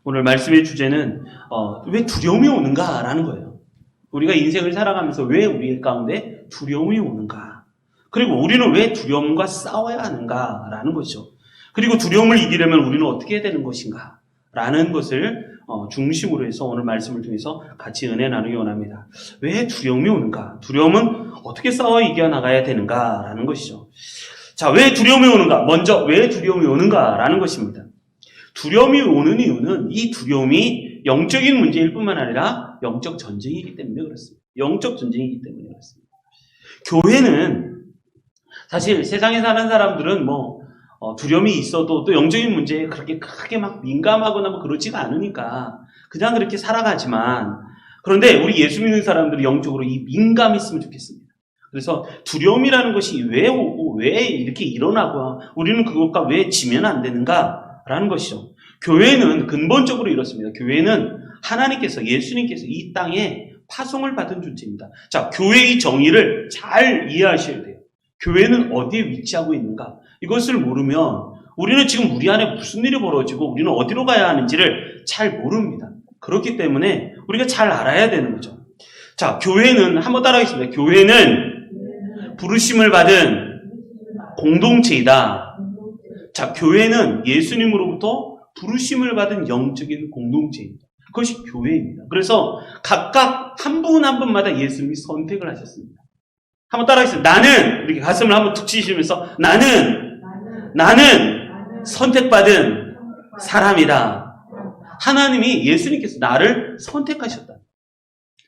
오늘 말씀의 주제는 왜 두려움이 오는가라는 거예요. 우리가 인생을 살아가면서 왜 우리 가운데 두려움이 오는가? 그리고 우리는 왜 두려움과 싸워야 하는가라는 것이죠. 그리고 두려움을 이기려면 우리는 어떻게 해야 되는 것인가? 라는 것을 중심으로 해서 오늘 말씀을 통해서 같이 은혜 나누기 원합니다. 왜 두려움이 오는가? 두려움은 어떻게 싸워 이겨나가야 되는가라는 것이죠. 자, 왜 두려움이 오는가? 먼저 왜 두려움이 오는가라는 것입니다. 두려움이 오는 이유는 이 두려움이 영적인 문제일 뿐만 아니라 영적 전쟁이기 때문에 그렇습니다. 영적 전쟁이기 때문에 그렇습니다. 교회는 사실 세상에 사는 사람들은 두려움이 있어도 또 영적인 문제에 그렇게 크게 막 민감하거나 그렇지가 않으니까 그냥 그렇게 살아가지만, 그런데 우리 예수 믿는 사람들이 영적으로 이 민감했으면 좋겠습니다. 그래서 두려움이라는 것이 왜 오고 왜 이렇게 일어나고 우리는 그것과 왜 지면 안 되는가라는 것이죠. 교회는 근본적으로 이렇습니다. 교회는 하나님께서, 예수님께서 이 땅에 파송을 받은 존재입니다. 자, 교회의 정의를 잘 이해하셔야 돼요. 교회는 어디에 위치하고 있는가? 이것을 모르면 우리는 지금 우리 안에 무슨 일이 벌어지고 우리는 어디로 가야 하는지를 잘 모릅니다. 그렇기 때문에 우리가 잘 알아야 되는 거죠. 자, 교회는 한번 따라하겠습니다. 교회는 부르심을 받은 공동체이다. 자, 교회는 예수님으로부터 부르심을 받은 영적인 공동체입니다. 그것이 교회입니다. 그래서 각각 한 분 한 분마다 예수님이 선택을 하셨습니다. 한번 따라하겠습니다. 나는, 이렇게 가슴을 한번 툭 치시면서 나는 선택받은 사람이다. 하나님이, 예수님께서 나를 선택하셨다.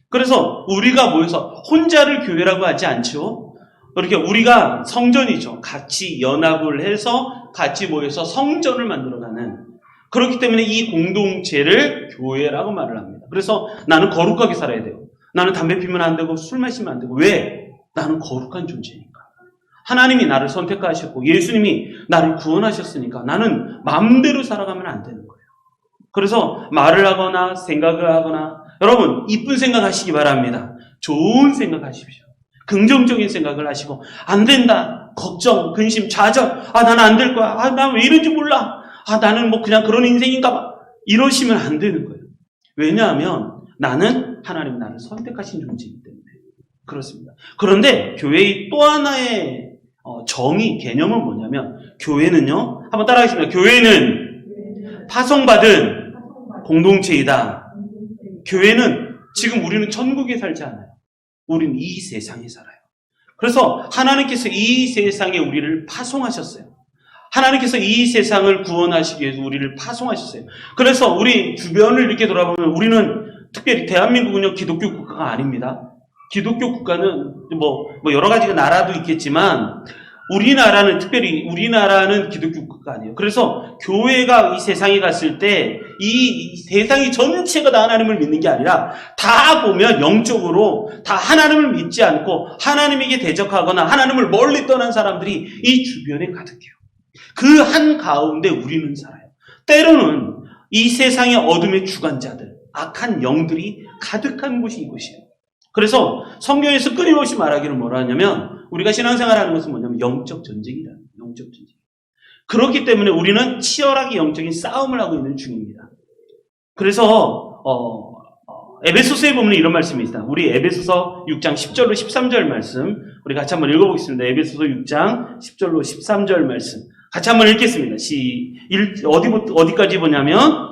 그래서 우리가 모여서 혼자를 교회라고 하지 않죠. 이렇게 우리가 성전이죠. 같이 연합을 해서 같이 모여서 성전을 만들어가는, 그렇기 때문에 이 공동체를 교회라고 말을 합니다. 그래서 나는 거룩하게 살아야 돼요. 나는 담배 피면 안 되고 술 마시면 안 되고. 왜? 나는 거룩한 존재니까. 하나님이 나를 선택하셨고 예수님이 나를 구원하셨으니까 나는 마음대로 살아가면 안 되는 거예요. 그래서 말을 하거나 생각을 하거나, 여러분 이쁜 생각하시기 바랍니다. 좋은 생각하십시오. 긍정적인 생각을 하시고, 안 된다, 걱정, 근심, 좌절, 나는 안 될 거야, 난 왜 이런지 몰라, 나는 그냥 그런 인생인가 봐, 이러시면 안 되는 거예요. 왜냐하면 나는 하나님 나를 선택하신 존재이기 때문에 그렇습니다. 그런데 교회의 또 하나의 정의, 개념은 뭐냐면, 교회는요, 한번 따라하겠습니다. 교회는 파송받은 공동체이다. 교회는, 지금 우리는 천국에 살지 않아요. 우리는 이 세상에 살아요. 그래서 하나님께서 이 세상에 우리를 파송하셨어요. 하나님께서 이 세상을 구원하시기 위해서 우리를 파송하셨어요. 그래서 우리 주변을 이렇게 돌아보면 우리는, 특별히 대한민국은요, 기독교 국가가 아닙니다. 기독교 국가는 여러 가지 나라도 있겠지만, 우리나라는 기독교 국가가 아니에요. 그래서 교회가 이 세상에 갔을 때 이 세상이 전체가 다 하나님을 믿는 게 아니라, 다 보면 영적으로 다 하나님을 믿지 않고 하나님에게 대적하거나 하나님을 멀리 떠난 사람들이 이 주변에 가득해요. 그 한 가운데 우리는 살아요. 때로는 이 세상의 어둠의 주관자들, 악한 영들이 가득한 곳이 이곳이에요. 그래서 성경에서 끊임없이 말하기를 뭐라 하냐면, 우리가 신앙생활하는 것은 뭐냐면 영적 전쟁이다. 영적 전쟁. 그렇기 때문에 우리는 치열하게 영적인 싸움을 하고 있는 중입니다. 그래서 에베소서에 보면 이런 말씀이 있다. 우리 에베소서 6장 10절로 13절 말씀 우리 같이 한번 읽어보겠습니다. 에베소서 6장 10절로 13절 말씀 같이 한번 읽겠습니다. 어디까지 보냐면,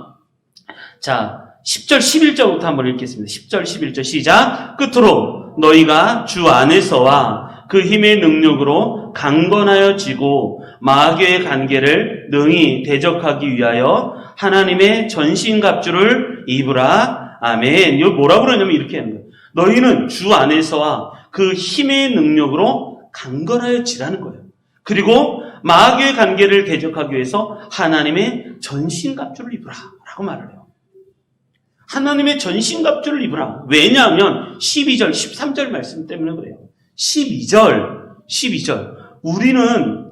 자, 10절 11절부터 한번 읽겠습니다. 10절 11절 시작. 끝으로 너희가 주 안에서와 그 힘의 능력으로 강건하여 지고 마귀의 관계를 능히 대적하기 위하여 하나님의 전신갑주를 입으라. 아멘. 이거 뭐라고 그러냐면 이렇게 하는 거예요. 너희는 주 안에서와 그 힘의 능력으로 강건하여 지라는 거예요. 그리고 마귀의 관계를 대적하기 위해서 하나님의 전신갑주를 입으라 라고 말을 해요. 하나님의 전신갑주를 입으라. 왜냐하면 12절, 13절 말씀 때문에 그래요. 12절.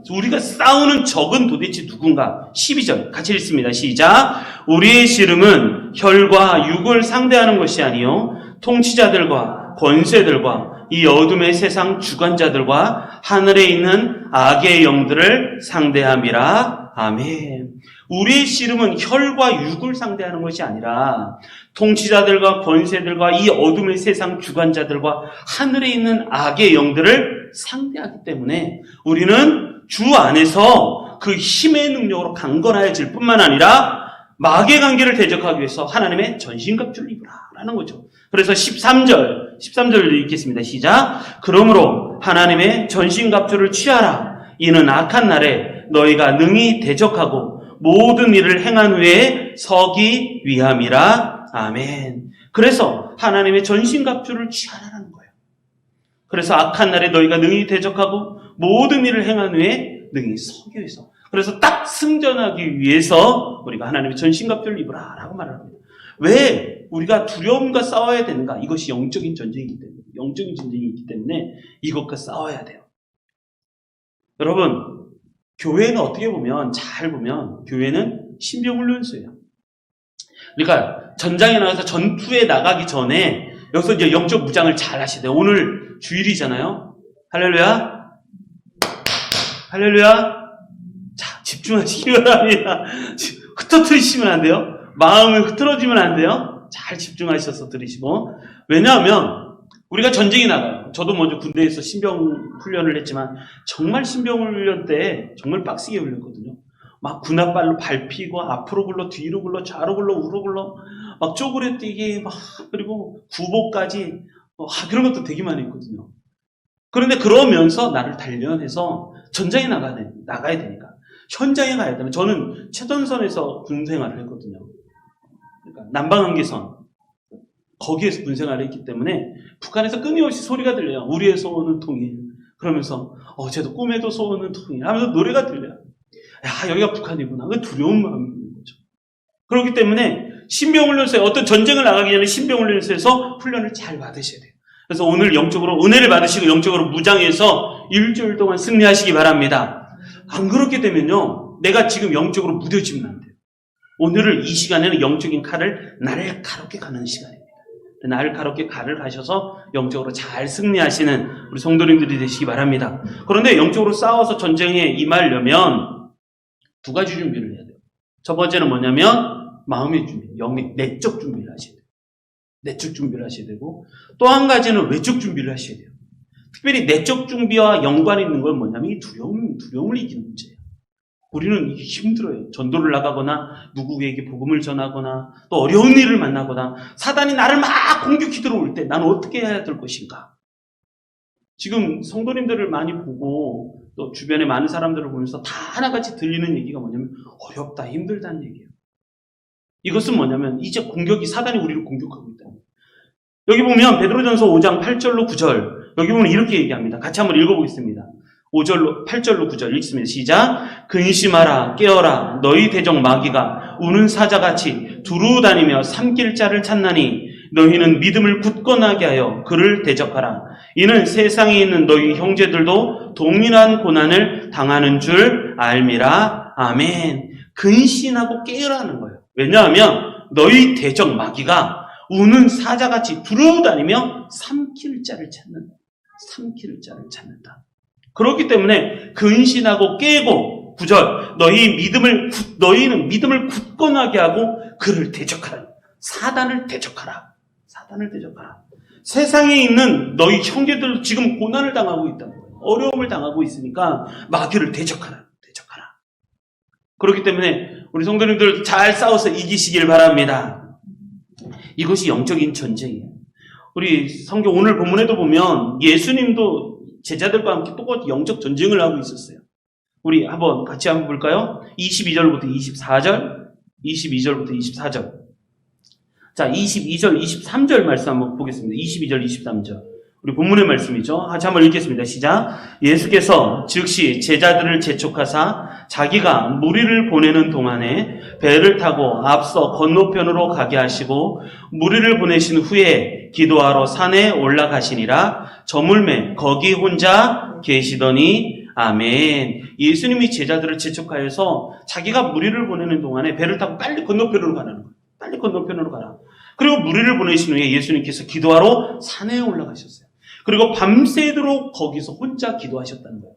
우리가 싸우는 적은 도대체 누군가? 12절 같이 읽습니다. 시작. 우리의 씨름은 혈과 육을 상대하는 것이 아니요 통치자들과 권세들과 이 어둠의 세상 주관자들과 하늘에 있는 악의 영들을 상대함이라. 아멘. 우리의 씨름은 혈과 육을 상대하는 것이 아니라 통치자들과 권세들과 이 어둠의 세상 주관자들과 하늘에 있는 악의 영들을 상대하기 때문에 우리는 주 안에서 그 힘의 능력으로 강건하여질 뿐만 아니라 마귀의 관계를 대적하기 위해서 하나님의 전신갑주를 입으라라는 거죠. 그래서 13절을 읽겠습니다. 시작. 그러므로 하나님의 전신갑주를 취하라. 이는 악한 날에 너희가 능히 대적하고 모든 일을 행한 후에 서기 위함이라. 아멘. 그래서 하나님의 전신갑주를 취하라는 거예요. 그래서 악한 날에 너희가 능히 대적하고 모든 일을 행한 후에 능히 서기 위해서. 그래서 딱 승전하기 위해서 우리가 하나님의 전신갑주를 입으라 라고 말합니다. 왜 우리가 두려움과 싸워야 되는가? 이것이 영적인 전쟁이기 때문에, 영적인 전쟁이기 때문에 이것과 싸워야 돼요. 여러분, 교회는 어떻게 보면, 잘 보면 교회는 신병훈련소예요. 그러니까 전장에 나가서 전투에 나가기 전에 여기서 이제 영적 무장을 잘 하셔야 돼요. 오늘 주일이잖아요. 할렐루야. 할렐루야. 자, 집중하시기 바랍니다. 흩어뜨리시면 안 돼요. 마음이 흐트러지면 안 돼요. 잘 집중하셔서 들으시고. 왜냐하면 우리가 전쟁에 나가요. 저도 먼저 군대에서 신병 훈련을 했지만 정말 신병 훈련 때 정말 빡세게 훈련했거든요. 막 군홧발로 밟히고 앞으로 굴러 뒤로 굴러 좌로 굴러 우로 굴러 막 쪼그려뛰기 막 그리고 구보까지 그런 것도 되게 많이 했거든요. 그런데 그러면서 나를 단련해서 전장에 나가야 되니까 현장에 가야 되면 저는 최전선에서 군 생활을 했거든요. 그러니까 남방한계선 거기에서 군 생활을 했기 때문에 북한에서 끊임없이 소리가 들려요. 우리의 소원은 통일. 그러면서 어제도 꿈에도 소원은 통일 하면서 노래가 들려요. 야, 여기가 북한이구나. 그 두려운 마음이 있는 거죠. 그렇기 때문에 신병훈련소에 어떤 전쟁을 나가기 전에 신병훈련소에서 훈련을 잘 받으셔야 돼요. 그래서 오늘 영적으로 은혜를 받으시고 영적으로 무장해서 일주일 동안 승리하시기 바랍니다. 안 그렇게 되면요, 내가 지금 영적으로 무뎌지면 안 돼요. 오늘을 이 시간에는 영적인 칼을 날카롭게 가는 시간입니다. 날카롭게 칼을 가셔서 영적으로 잘 승리하시는 우리 성도님들이 되시기 바랍니다. 그런데 영적으로 싸워서 전쟁에 임하려면 두 가지 준비를 해야 돼요. 첫 번째는 뭐냐면 마음의 준비, 영의 내적 준비를 하셔야 돼요. 내적 준비를 하셔야 되고 또 한 가지는 외적 준비를 하셔야 돼요. 특별히 내적 준비와 연관이 있는 건 뭐냐면 이 두려움을 이기는 문제예요. 우리는 이게 힘들어요. 전도를 나가거나 누구에게 복음을 전하거나 또 어려운 일을 만나거나 사단이 나를 막 공격해 들어올 때 나는 어떻게 해야 될 것인가? 지금 성도님들을 많이 보고 또 주변에 많은 사람들을 보면서 다 하나같이 들리는 얘기가 뭐냐면 어렵다, 힘들다는 얘기예요. 이것은 뭐냐면 이제 사단이 우리를 공격하고 있다. 여기 보면 베드로전서 5장 8절로 9절 여기 보면 이렇게 얘기합니다. 같이 한번 읽어보겠습니다. 8절로 9절 읽습니다. 시작. 근심하라 깨어라 너희 대적 마귀가 우는 사자같이 두루 다니며 삼킬 자를 찾나니 너희는 믿음을 굳건하게 하여 그를 대적하라. 이는 세상에 있는 너희 형제들도 동일한 고난을 당하는 줄 알미라. 아멘. 근신하고 깨어라는 거예요. 왜냐하면 너희 대적 마귀가 우는 사자같이 두루 다니며 삼킬 자를 찾는다. 그렇기 때문에 근신하고 깨고 9절 너희는 믿음을 굳건하게 하고 그를 대적하라. 사단을 대적하라. 세상에 있는 너희 형제들도 지금 고난을 당하고 있다는 거예요. 어려움을 당하고 있으니까 마귀를 대적하라. 그렇기 때문에 우리 성도님들 잘 싸워서 이기시길 바랍니다. 이것이 영적인 전쟁이에요. 우리 성경 오늘 본문에도 보면 예수님도 제자들과 함께 똑같이 영적 전쟁을 하고 있었어요. 우리 같이 한번 볼까요? 22절부터 24절. 자, 22절, 23절 말씀 한번 보겠습니다. 22절, 23절. 우리 본문의 말씀이죠. 같이 한번 읽겠습니다. 시작. 예수께서 즉시 제자들을 재촉하사 자기가 무리를 보내는 동안에 배를 타고 앞서 건너편으로 가게 하시고 무리를 보내신 후에 기도하러 산에 올라가시니라. 저물매 거기 혼자 계시더니 아멘. 예수님이 제자들을 재촉하여서 자기가 무리를 보내는 동안에 배를 타고 빨리 건너편으로 가라는 거예요. 빨리 건너편으로 가라. 그리고 무리를 보내신 후에 예수님께서 기도하러 산에 올라가셨어요. 그리고 밤새도록 거기서 혼자 기도하셨다는 거예요.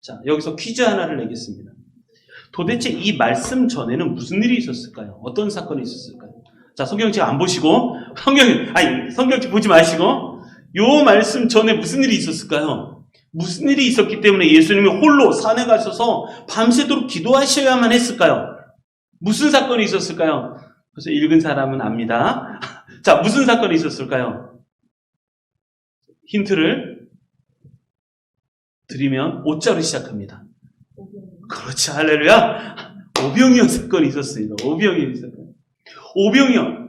자, 여기서 퀴즈 하나를 내겠습니다. 도대체 이 말씀 전에는 무슨 일이 있었을까요? 어떤 사건이 있었을까요? 자, 성경책 안 보시고, 성경책 보지 마시고, 요 말씀 전에 무슨 일이 있었을까요? 무슨 일이 있었기 때문에 예수님이 홀로 산에 가셔서 밤새도록 기도하셔야만 했을까요? 무슨 사건이 있었을까요? 그래서 읽은 사람은 압니다. 자, 무슨 사건이 있었을까요? 힌트를 드리면 오자로 시작합니다. 그렇지, 할렐루야. 오병이어 사건이 있었습니다. 오병이어 사건. 오병이어.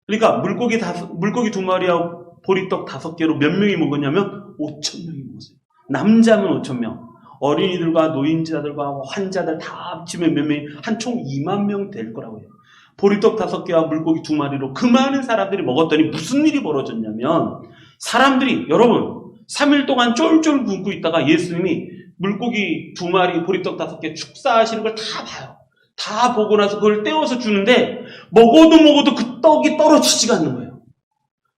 그러니까 물고기 2마리하고 보리떡 5개로 몇 명이 먹었냐면 5,000명이 먹었어요. 남자면 5,000명. 어린이들과 노인자들과 환자들 다 합치면 몇 명이 한 총 2만 명 될 거라고 해요. 보리떡 5개와 물고기 2마리로 그 많은 사람들이 먹었더니 무슨 일이 벌어졌냐면 사람들이 여러분 3일 동안 쫄쫄 굶고 있다가 예수님이 물고기 2마리 보리떡 5개 축사하시는 걸 다 봐요. 다 보고 나서 그걸 떼어서 주는데 먹어도 그 떡이 떨어지지가 않는 거예요.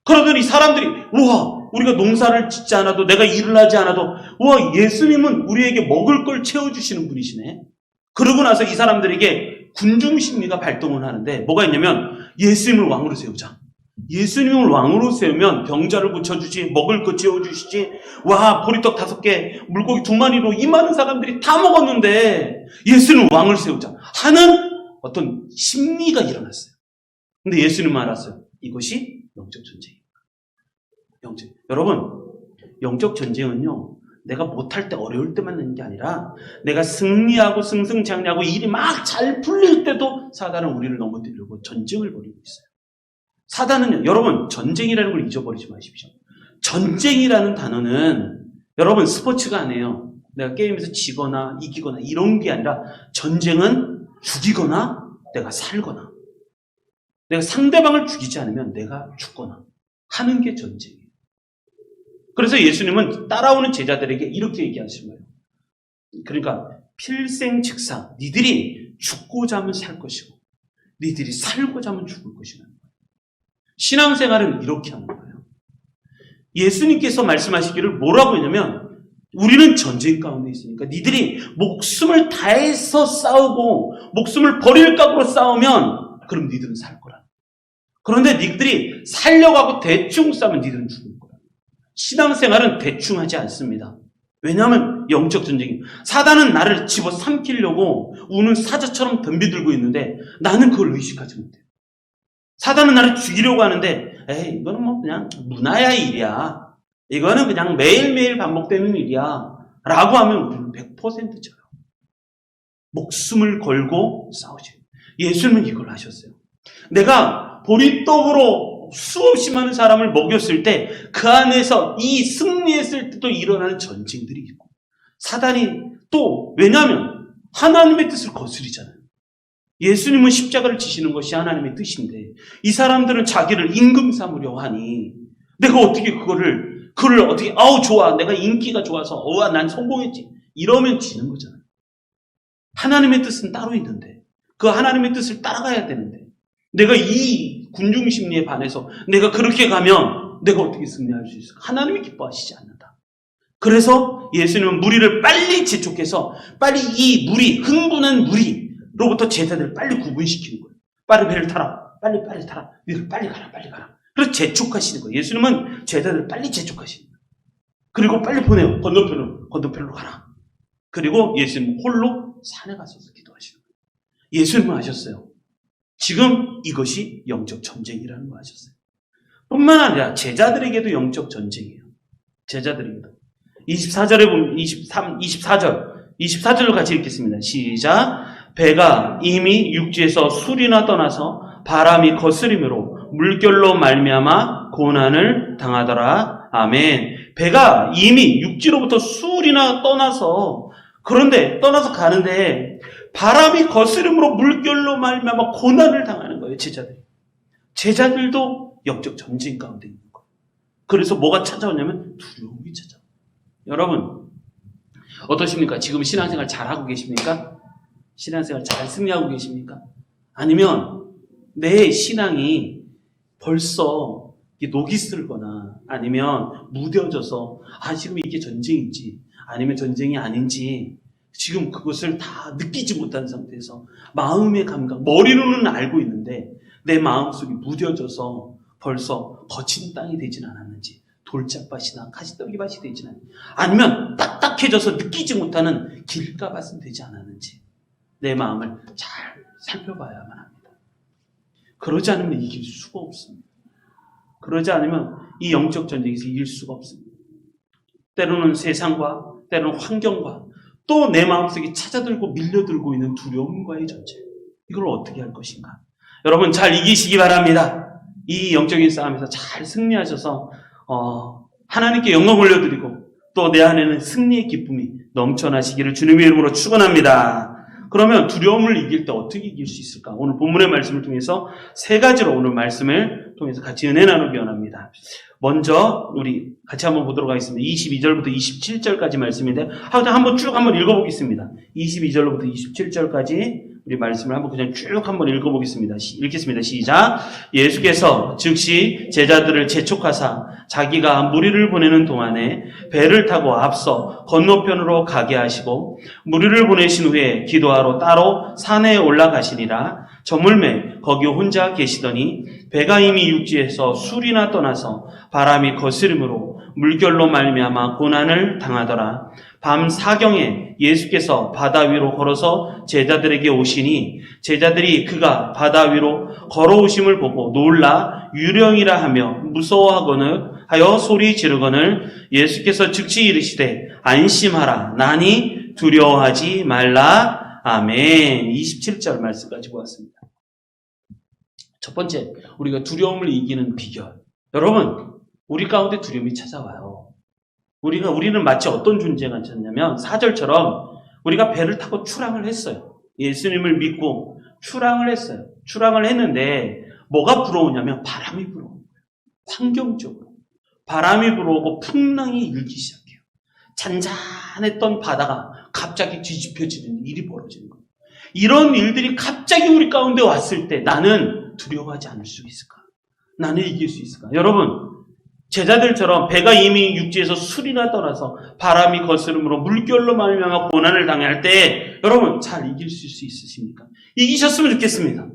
그러더니 사람들이 우와 우리가 농사를 짓지 않아도 내가 일을 하지 않아도 우와 예수님은 우리에게 먹을 걸 채워주시는 분이시네. 그러고 나서 이 사람들에게 군중심리가 발동을 하는데 뭐가 있냐면 예수님을 왕으로 세우자. 예수님을 왕으로 세우면 병자를 고쳐주지 먹을 거 채워주시지 와 보리떡 5개 물고기 2마리로 이 많은 사람들이 다 먹었는데 예수님 왕을 세우자 하는 어떤 심리가 일어났어요. 근데 예수님은 알았어요. 이것이 영적 전쟁입니다. 여러분 영적 전쟁은요 내가 못할 때 어려울 때만 있는 게 아니라 내가 승리하고 승승장구하고 일이 막 잘 풀릴 때도 사단은 우리를 넘어뜨리려고 전쟁을 벌이고 있어요. 사단은요, 여러분 전쟁이라는 걸 잊어버리지 마십시오. 전쟁이라는 단어는 여러분 스포츠가 아니에요. 내가 게임에서 지거나 이기거나 이런 게 아니라 전쟁은 죽이거나 내가 살거나 내가 상대방을 죽이지 않으면 내가 죽거나 하는 게 전쟁이에요. 그래서 예수님은 따라오는 제자들에게 이렇게 얘기하신 거예요. 그러니까 필생즉사 니들이 죽고자 하면 살 것이고 니들이 살고자 하면 죽을 것이라는 거예요. 신앙생활은 이렇게 하는 거예요. 예수님께서 말씀하시기를 뭐라고 했냐면 우리는 전쟁 가운데 있으니까 니들이 목숨을 다해서 싸우고 목숨을 버릴 각오로 싸우면 그럼 니들은 살 거라. 그런데 니들이 살려고 하고 대충 싸우면 니들은 죽을 거라. 신앙생활은 대충 하지 않습니다. 왜냐하면 영적 전쟁이 사단은 나를 집어삼키려고 우는 사자처럼 덤비들고 있는데 나는 그걸 의식하지 못해요. 사단은 나를 죽이려고 하는데 에이 이거는 뭐 그냥 문화의 일이야. 이거는 그냥 매일매일 반복되는 일이야. 라고 하면 우리는 100%져요. 목숨을 걸고 싸우죠. 예수님은 이걸 하셨어요. 내가 보리떡으로 수없이 많은 사람을 먹였을 때 그 안에서 이 승리했을 때도 일어나는 전쟁들이 있고 사단이 또 왜냐하면 하나님의 뜻을 거스리잖아요. 예수님은 십자가를 지시는 것이 하나님의 뜻인데 이 사람들은 자기를 임금 삼으려 하니 내가 어떻게 그거를 어떻게 좋아 내가 인기가 좋아서 난 성공했지 이러면 지는 거잖아요. 하나님의 뜻은 따로 있는데 그 하나님의 뜻을 따라가야 되는데 내가 이 군중심리에 반해서 내가 그렇게 가면 내가 어떻게 승리할 수 있을까? 하나님이 기뻐하시지 않는다. 그래서 예수님은 무리를 빨리 재촉해서 빨리 이 흥분한 무리로부터 제자들을 빨리 구분시키는 거예요. 빨리 배를 타라. 빨리 타라. 너희들 빨리 가라. 그래서 재촉하시는 거예요. 예수님은 제자들을 빨리 재촉하시는 거예요. 그리고 빨리 보내요. 건너편으로 가라. 그리고 예수님은 홀로 산에 가서서 기도하시는 거예요. 예수님은 하셨어요. 지금 이것이 영적 전쟁이라는 거 하셨어요. 뿐만 아니라 제자들에게도 영적 전쟁이에요. 제자들에게도. 24절에 보면 24절을 같이 읽겠습니다. 시작. 배가 이미 육지에서 술이나 떠나서 바람이 거스림으로 물결로 말미암아 고난을 당하더라. 아멘. 배가 이미 육지로부터 술이나 떠나서 가는데 바람이 거스름으로 물결로 말미암아 고난을 당하는 거예요. 제자들도 영적 전쟁 가운데 있는 거예요. 그래서 뭐가 찾아오냐면 두려움이 찾아와요. 여러분 어떠십니까? 지금 신앙생활 잘하고 계십니까? 신앙생활 잘 승리하고 계십니까? 아니면 내 신앙이 벌써 녹이 슬거나 아니면 무뎌져서 지금 이게 전쟁인지 아니면 전쟁이 아닌지 지금 그것을 다 느끼지 못한 상태에서 마음의 감각, 머리로는 알고 있는데 내 마음속이 무뎌져서 벌써 거친 땅이 되진 않았는지, 돌짝밭이나 가시떨기밭이 되진 않았는지, 아니면 딱딱해져서 느끼지 못하는 길가밭은 되지 않았는지 내 마음을 잘 살펴봐야만 합니다. 그러지 않으면 이길 수가 없습니다. 그러지 않으면 이 영적 전쟁에서 이길 수가 없습니다. 때로는 세상과 때로는 환경과 또 내 마음속에 찾아들고 밀려들고 있는 두려움과의 전쟁. 이걸 어떻게 할 것인가? 여러분 잘 이기시기 바랍니다. 이 영적인 싸움에서 잘 승리하셔서 하나님께 영광 올려드리고 또 내 안에는 승리의 기쁨이 넘쳐나시기를 주님의 이름으로 축원합니다. 그러면 두려움을 이길 때 어떻게 이길 수 있을까? 오늘 본문의 말씀을 통해서 세 가지로 오늘 말씀을 통해서 같이 은혜 나누기 원합니다. 먼저 우리 같이 한번 보도록 하겠습니다. 22절부터 27절까지 말씀인데 한번 쭉 한번 읽어보겠습니다. 22절부터 27절까지 우리 말씀을 한번 그냥 쭉 한번 읽어보겠습니다. 읽겠습니다. 시작. 예수께서 즉시 제자들을 재촉하사 자기가 무리를 보내는 동안에 배를 타고 앞서 건너편으로 가게 하시고 무리를 보내신 후에 기도하러 따로 산에 올라가시니라. 저물매 거기 혼자 계시더니 배가 이미 육지에서 술이나 떠나서 바람이 거스름으로 물결로 말미암아 고난을 당하더라. 밤 사경에 예수께서 바다 위로 걸어서 제자들에게 오시니 제자들이 그가 바다 위로 걸어오심을 보고 놀라 유령이라 하며 무서워하거늘 하여 소리 지르거늘 예수께서 즉시 이르시되 안심하라 나니 두려워하지 말라. 아멘. 27절 말씀까지 보았습니다. 첫 번째, 우리가 두려움을 이기는 비결. 여러분, 우리 가운데 두려움이 찾아와요. 우리는 마치 어떤 존재가 찾냐면 4절처럼 우리가 배를 타고 출항을 했어요. 예수님을 믿고 출항을 했어요. 출항을 했는데 뭐가 불어오냐면 바람이 불어오는 거예요. 환경적으로. 바람이 불어오고 풍랑이 일기 시작해요. 잔잔했던 바다가 갑자기 뒤집혀지는 일이 벌어지는 거예요. 이런 일들이 갑자기 우리 가운데 왔을 때 나는 두려워하지 않을 수 있을까? 나는 이길 수 있을까? 여러분, 제자들처럼 배가 이미 육지에서 술이나 떠나서 바람이 거스름으로 물결로 말미암아 고난을 당할 때 여러분 잘 이길 수 있으십니까? 이기셨으면 좋겠습니다.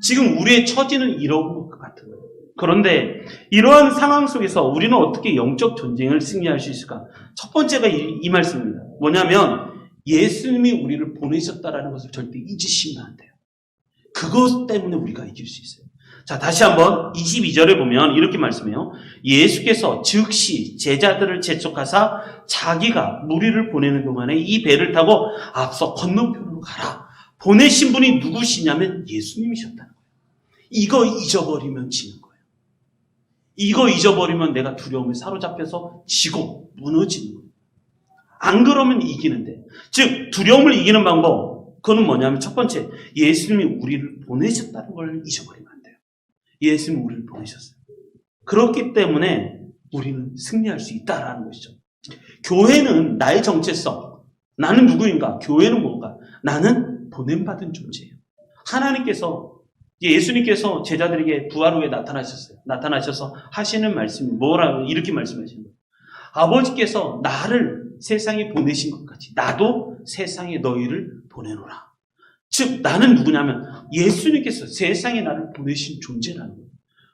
지금 우리의 처지는 이런 것 같은 거예요. 그런데 이러한 상황 속에서 우리는 어떻게 영적 전쟁을 승리할 수 있을까? 첫 번째가 이 말씀입니다. 뭐냐면 예수님이 우리를 보내셨다라는 것을 절대 잊으시면 안 돼요. 그것 때문에 우리가 이길 수 있어요. 자, 다시 한번 22절에 보면 이렇게 말씀해요. 예수께서 즉시 제자들을 재촉하사 자기가 무리를 보내는 동안에 이 배를 타고 앞서 건너편으로 가라. 보내신 분이 누구시냐면 예수님이셨다는 거예요. 이거 잊어버리면 지는 거예요. 이거 잊어버리면 내가 두려움에 사로잡혀서 지고 무너지는 거예요. 안 그러면 이기는데. 즉 두려움을 이기는 방법, 그건 뭐냐면 첫 번째, 예수님이 우리를 보내셨다는 걸 잊어버리면 안 돼요. 예수님이 우리를 보내셨어요. 그렇기 때문에 우리는 승리할 수 있다라는 것이죠. 교회는 나의 정체성, 나는 누구인가? 교회는 뭔가? 나는 보냄받은 존재예요. 하나님께서, 예수님께서 제자들에게 부활 후에 나타나셨어요. 나타나셔서 하시는 말씀이 뭐라고 이렇게 말씀하시는 거예요. 아버지께서 나를 세상에 보내신 것 같이 나도 세상에 너희를 보내노라. 즉 나는 누구냐면 예수님께서 세상에 나를 보내신 존재라는 거예요.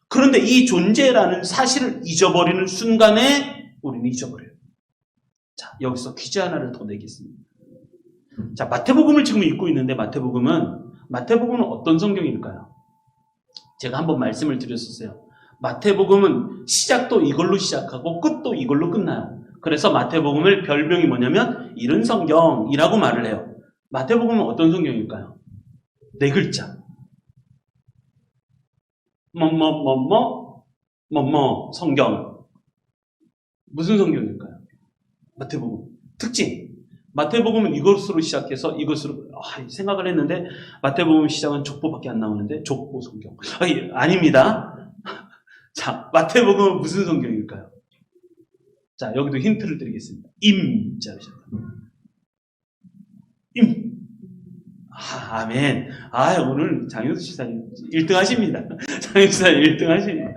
그런데 이 존재라는 사실을 잊어버리는 순간에 우리는 잊어버려요. 자, 여기서 퀴즈 하나를 더 내겠습니다. 자, 마태복음을 지금 읽고 있는데 마태복음은 어떤 성경일까요? 제가 한번 말씀을 드렸었어요. 마태복음은 시작도 이걸로 시작하고 끝도 이걸로 끝나요. 그래서 마태복음을 별명이 뭐냐면 이른 성경이라고 말을 해요. 마태복음은 어떤 성경일까요? 네 글자. 성경. 무슨 성경일까요? 마태복음. 특징. 마태복음은 이것으로 시작해서 이것으로 생각을 했는데 마태복음 시작은 족보밖에 안 나오는데 족보 성경. 아닙니다. 자, 마태복음은 무슨 성경일까요? 자, 여기도 힌트를 드리겠습니다. 임자로 시작합니다. 임. 아멘. 오늘 장효수 시사님 1등 하십니다. 장효수 시사님 1등 하십니다.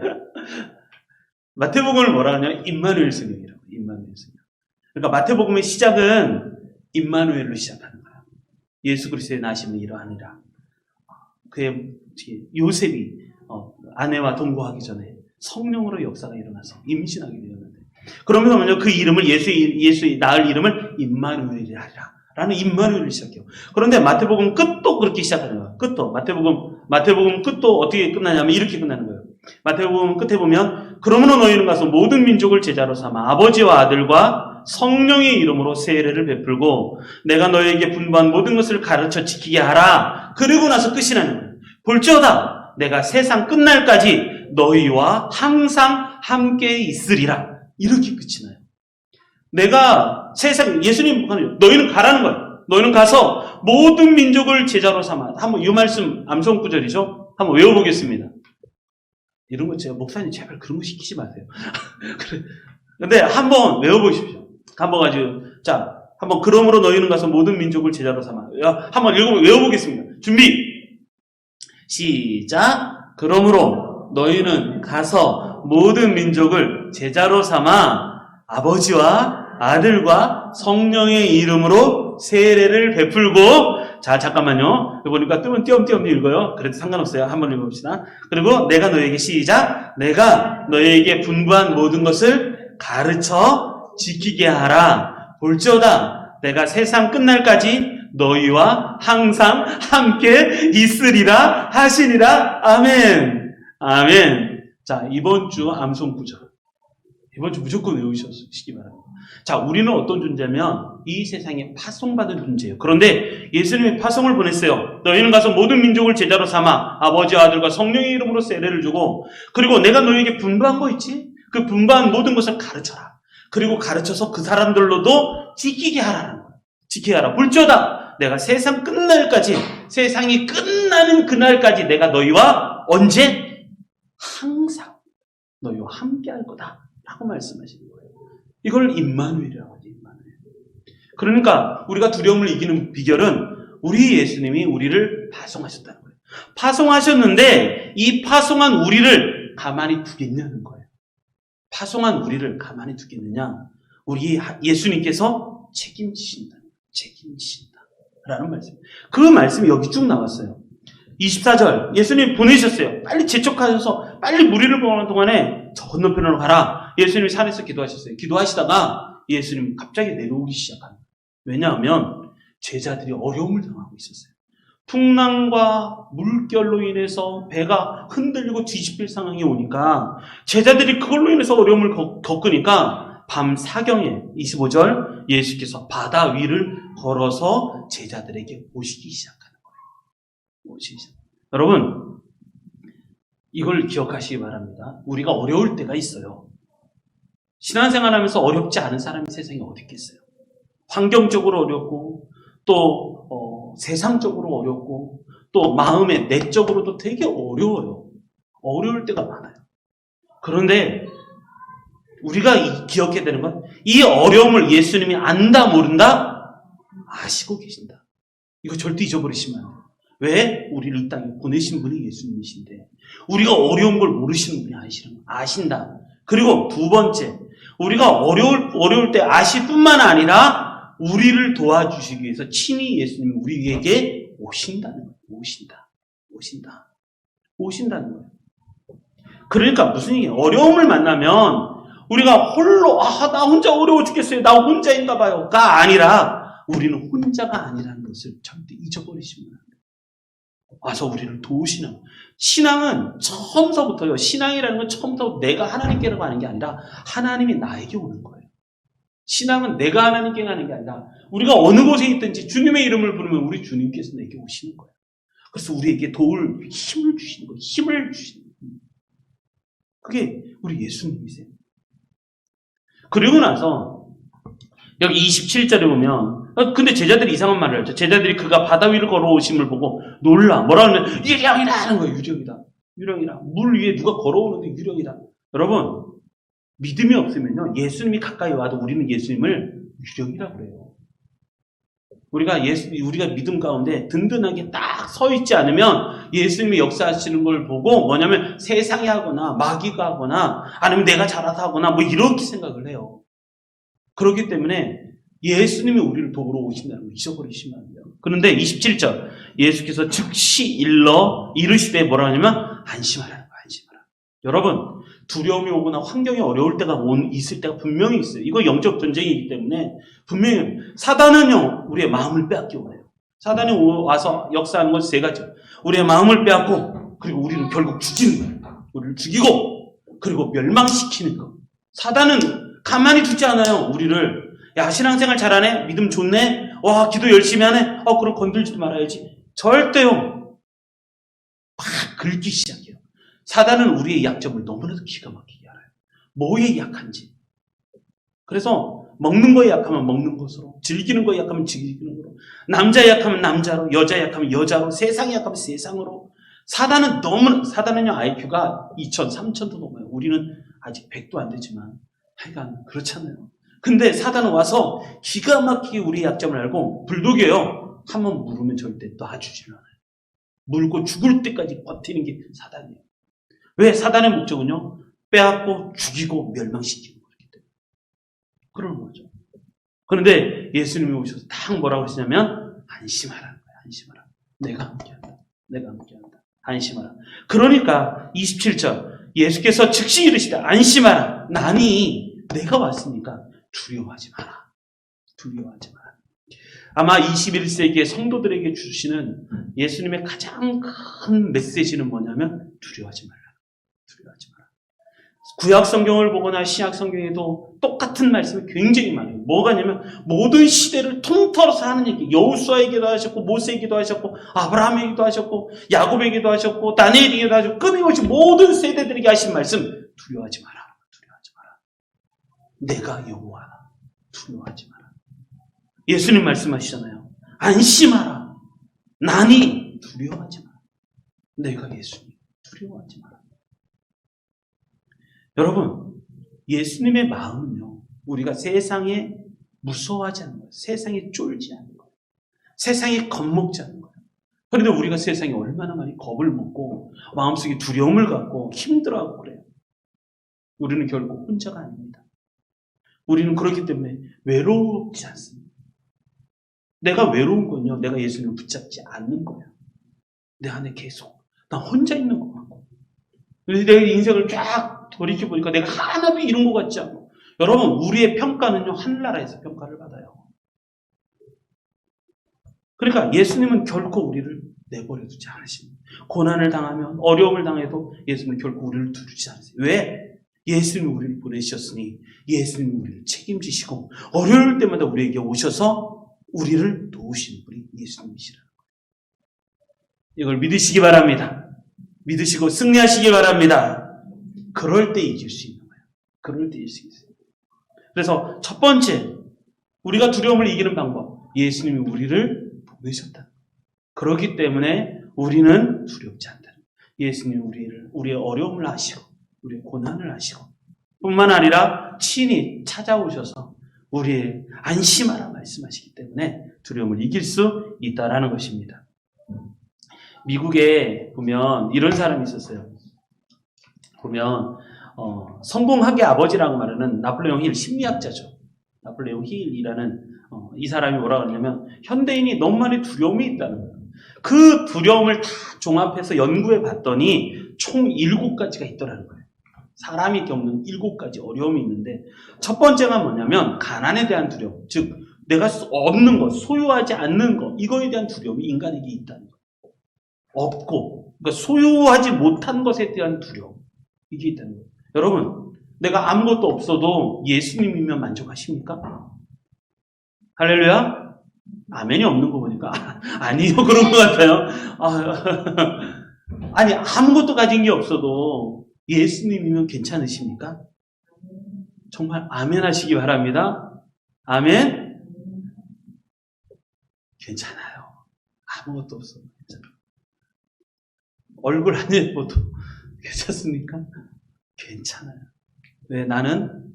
마태복음을 뭐라 하냐면 임마누엘 성경이라고. 임마누엘 성경. 그러니까 마태복음의 시작은 임마누엘로 시작하는 거야. 예수 그리스도의 나심은 이러하니라. 그의 요셉이 아내와 동거하기 전에 성령으로 역사가 일어나서 임신하게 되었는데, 그러면서 먼저 그 이름을 예수 낳을 이름을 임마누엘이라 하리라 라는 임마누엘을 시작해요. 그런데 마태복음 끝도 그렇게 시작하는 거예요. 끝도 마태복음 끝도 어떻게 끝나냐면 이렇게 끝나는 거예요. 마태복음 끝에 보면 그러므로 너희는 가서 모든 민족을 제자로 삼아 아버지와 아들과 성령의 이름으로 세례를 베풀고 내가 너희에게 분부한 모든 것을 가르쳐 지키게 하라. 그리고 나서 끝이 나는 거예요. 볼지어다 내가 세상 끝날까지 너희와 항상 함께 있으리라. 이렇게 끝이 나요. 내가 세상, 예수님, 너희는 가라는 거예요. 너희는 가서 모든 민족을 제자로 삼아. 한번 이 말씀 암송 구절이죠. 한번 외워보겠습니다. 이런 거 제가 목사님 제발 그런 거 시키지 마세요. 근데 한번 외워보십시오. 한번 가지고 자, 한번 그러므로 너희는 가서 모든 민족을 제자로 삼아. 한번 외워보겠습니다. 준비. 시작. 그러므로 너희는 가서 모든 민족을 제자로 삼아 아버지와 아들과 성령의 이름으로 세례를 베풀고, 자, 잠깐만요. 보니까 띄엄띄엄 읽어요. 그래도 상관없어요. 한번 읽어봅시다. 그리고 내가 너에게 시작. 내가 너에게 분부한 모든 것을 가르쳐 지키게 하라. 볼지어다 내가 세상 끝날까지 너희와 항상 함께 있으리라 하시니라. 아멘. 아멘. 자, 이번 주 암송 구절. 이번 주 무조건 외우시기 바랍니다. 자, 우리는 어떤 존재면 이 세상에 파송받은 존재예요. 그런데 예수님이 파송을 보냈어요. 너희는 가서 모든 민족을 제자로 삼아 아버지와 아들과 성령의 이름으로 세례를 주고, 그리고 내가 너희에게 분부한 거 있지? 그 분부한 모든 것을 가르쳐라. 그리고 가르쳐서 그 사람들로도 지키게 하라는 거예요. 지키게 하라. 볼지어다 내가 세상 끝날까지, 세상이 끝나는 그날까지 내가 너희와 언제? 항상 너희와 함께 할 거다 라고 말씀하시는 거예요. 이걸 임마누엘이라고 하죠. 임마누엘. 그러니까 우리가 두려움을 이기는 비결은 우리 예수님이 우리를 파송하셨다는 거예요. 파송하셨는데 이 파송한 우리를 가만히 두겠냐는 거예요. 파송한 우리를 가만히 두겠느냐? 우리 예수님께서 책임지신다. 책임지신다라는 말씀. 그 말씀이 여기 쭉 나왔어요. 24절 예수님 보내셨어요. 빨리 재촉하셔서 빨리 무리를 보는 동안에 저 건너편으로 가라. 예수님이 산에서 기도하셨어요. 기도하시다가 예수님 갑자기 내려오기 시작합니다. 왜냐하면 제자들이 어려움을 당하고 있었어요. 풍랑과 물결로 인해서 배가 흔들리고 뒤집힐 상황이 오니까 제자들이 그걸로 인해서 어려움을 겪으니까 밤 사경에 25절 예수께서 바다 위를 걸어서 제자들에게 오시기 시작하는 거예요. 여러분, 이걸 기억하시기 바랍니다. 우리가 어려울 때가 있어요. 신앙생활하면서 어렵지 않은 사람이 세상에 어디 있겠어요. 환경적으로 어렵고 또 세상적으로 어렵고 또 마음의 내적으로도 되게 어려워요. 어려울 때가 많아요. 그런데 우리가 기억해야 되는 건 이 어려움을 예수님이 안다 모른다? 아시고 계신다. 이거 절대 잊어버리시면 안 돼요. 왜? 우리를 이 땅에 보내신 분이 예수님이신데 우리가 어려운 걸 모르시는 분이 아신다. 그리고 두 번째, 우리가 어려울 때 아실 뿐만 아니라 우리를 도와주시기 위해서 친히 예수님이 우리에게 오신다는 거예요. 오신다는 거예요. 그러니까 무슨 얘기예요? 어려움을 만나면 우리가 홀로 나 혼자 어려워 죽겠어요. 나 혼자인가 봐요가 아니라 우리는 혼자가 아니라는 것을 절대 잊어버리시면 안 돼요. 와서 우리를 도우시는. 신앙은 처음서부터요. 신앙이라는 건 처음부터 내가 하나님께로 가는 게 아니라 하나님이 나에게 오는 거예요. 신앙은 내가 하나님께 가는 게 아니라 우리가 어느 곳에 있든지 주님의 이름을 부르면 우리 주님께서 내게 오시는 거예요. 그래서 우리에게 도울 힘을 주시는 거예요. 힘을 주시는 거예요. 그게 우리 예수님이세요. 그리고 나서 여기 27절에 보면 근데 제자들이 이상한 말을 하죠. 제자들이 그가 바다 위를 걸어오심을 보고 놀라. 뭐라 하면 유령이다 하는 거예요. 유령이다. 물 위에 누가 걸어오는데 유령이다. 여러분, 믿음이 없으면요. 예수님이 가까이 와도 우리는 예수님을 유령이라고 그래요. 우리가 믿음 가운데 든든하게 딱 서 있지 않으면 예수님이 역사하시는 걸 보고 뭐냐면 세상이 하거나 마귀가 하거나 아니면 내가 잘하다 하거나 뭐 이렇게 생각을 해요. 그렇기 때문에 예수님이 우리를 도우러 오신다는 걸 잊어버리시면 안 돼요. 그런데 27절 예수께서 즉시 이르시되 뭐라 하냐면 안심하라는 거예요. 안심하라. 여러분 두려움이 오거나 환경이 어려울 때가 있을 때가 분명히 있어요. 이거 영적 전쟁이기 때문에 분명히 사단은요 우리의 마음을 빼앗겨 오래요. 사단이 와서 역사하는 건 세 가지. 우리의 마음을 빼앗고 그리고 우리는 결국 죽이는 거예요. 우리를 죽이고 그리고 멸망시키는 거. 사단은 가만히 두지 않아요. 우리를 야 신앙생활 잘하네? 믿음 좋네? 와 기도 열심히 하네? 그럼 건들지도 말아야지. 절대요. 막 긁기 시작해요. 사단은 우리의 약점을 너무나도 기가 막히게 알아요. 뭐에 약한지. 그래서 먹는 거에 약하면 먹는 것으로, 즐기는 거에 약하면 즐기는 거로, 남자에 약하면 남자로, 여자에 약하면 여자로, 세상에 약하면 세상으로. 사단은요 IQ가 2000, 3000도 넘어요. 우리는 아직 100도 안 되지만 하여간 그렇잖아요. 근데 사단은 와서 기가 막히게 우리의 약점을 알고 불독이에요. 한번 물으면 절대 놔주질 않아요. 물고 죽을 때까지 버티는 게 사단이에요. 왜? 사단의 목적은요 빼앗고 죽이고 멸망시키는 거기 때문에 그런 거죠. 그런데 예수님이 오셔서 딱 뭐라고 하시냐면 안심하라는 거예요. 안심하라. 내가 함께한다. 내가 함께한다. 안심하라. 그러니까 27절 예수께서 즉시 이르시되 안심하라. 나니 내가 왔으니까 두려워하지 마라. 두려워하지 마라. 아마 21세기의 성도들에게 주시는 예수님의 가장 큰 메시지는 뭐냐면 두려워하지 말라. 두려워하지 마라. 구약 성경을 보거나 신약 성경에도 똑같은 말씀이 굉장히 많아요. 뭐가냐면 모든 시대를 통틀어서 하는 얘기. 여호수아에게도 하셨고 모세에게도 하셨고 아브라함에게도 하셨고 야곱에게도 하셨고 다니엘에게도 하셨고 끊임없이 모든 세대들에게 하신 말씀 두려워하지 마라. 두려워하지 마라. 내가 여호와라. 두려워하지 마라. 예수님 말씀하시잖아요. 안심하라. 나니 두려워하지 마라. 내가 예수님 두려워하지 마라. 여러분 예수님의 마음은요 우리가 세상에 무서워하지 않는 거예요. 세상에 쫄지 않는 거예요. 세상에 겁먹지 않는 거예요. 그런데 우리가 세상에 얼마나 많이 겁을 먹고 마음속에 두려움을 갖고 힘들어하고 그래요. 우리는 결국 혼자가 아닙니다. 우리는 그렇기 때문에 외롭지 않습니다. 내가 외로운 건요 내가 예수님을 붙잡지 않는 거예요. 내 안에 계속 나 혼자 있는 것 같고 그래서 내 인생을 쫙 돌이켜보니까 내가 하나도 이룬 것 같지 않고 여러분 우리의 평가는요 하늘나라에서 평가를 받아요. 그러니까 예수님은 결코 우리를 내버려 두지 않으십니다. 고난을 당하면 어려움을 당해도 예수님은 결코 우리를 두지 않으세요. 왜? 예수님이 우리를 보내주셨으니 예수님이 우리를 책임지시고 어려울 때마다 우리에게 오셔서 우리를 도우시는 분이 예수님이시라는 거예요. 이걸 믿으시기 바랍니다. 믿으시고 승리하시기 바랍니다. 그럴 때 이길 수 있는 거예요. 그럴 때 이길 수 있어요. 그래서 첫 번째 우리가 두려움을 이기는 방법 예수님이 우리를 보내셨다. 그렇기 때문에 우리는 두렵지 않다. 예수님이 우리의 어려움을 아시고 우리의 고난을 아시고 뿐만 아니라 친히 찾아오셔서 우리의 안심하라 말씀하시기 때문에 두려움을 이길 수 있다라는 것입니다. 미국에 보면 이런 사람이 있었어요. 보면 성공학의 아버지라고 말하는 나폴레옹 힐 심리학자죠. 나폴레옹 힐이라는 이 사람이 뭐라고 하냐면 현대인이 너무 많이 두려움이 있다는 거예요. 그 두려움을 다 종합해서 연구해 봤더니 총 7가지가 있더라는 거예요. 사람이 겪는 7가지 어려움이 있는데 첫 번째가 뭐냐면 가난에 대한 두려움, 즉 내가 없는 것, 소유하지 않는 것 이거에 대한 두려움이 인간에게 있다는 거예요. 없고 그러니까 소유하지 못한 것에 대한 두려움 이게 있다는 거예요. 여러분 내가 아무것도 없어도 예수님이면 만족하십니까? 할렐루야? 아멘이 없는 거 보니까 아니요 그런 것 같아요. 아니 아무것도 가진 게 없어도 예수님이면 괜찮으십니까? 정말 아멘 하시기 바랍니다. 아멘? 괜찮아요. 아무것도 없어도 괜찮아요. 얼굴 안 예뻐도 괜찮습니까? 괜찮아요. 왜? 나는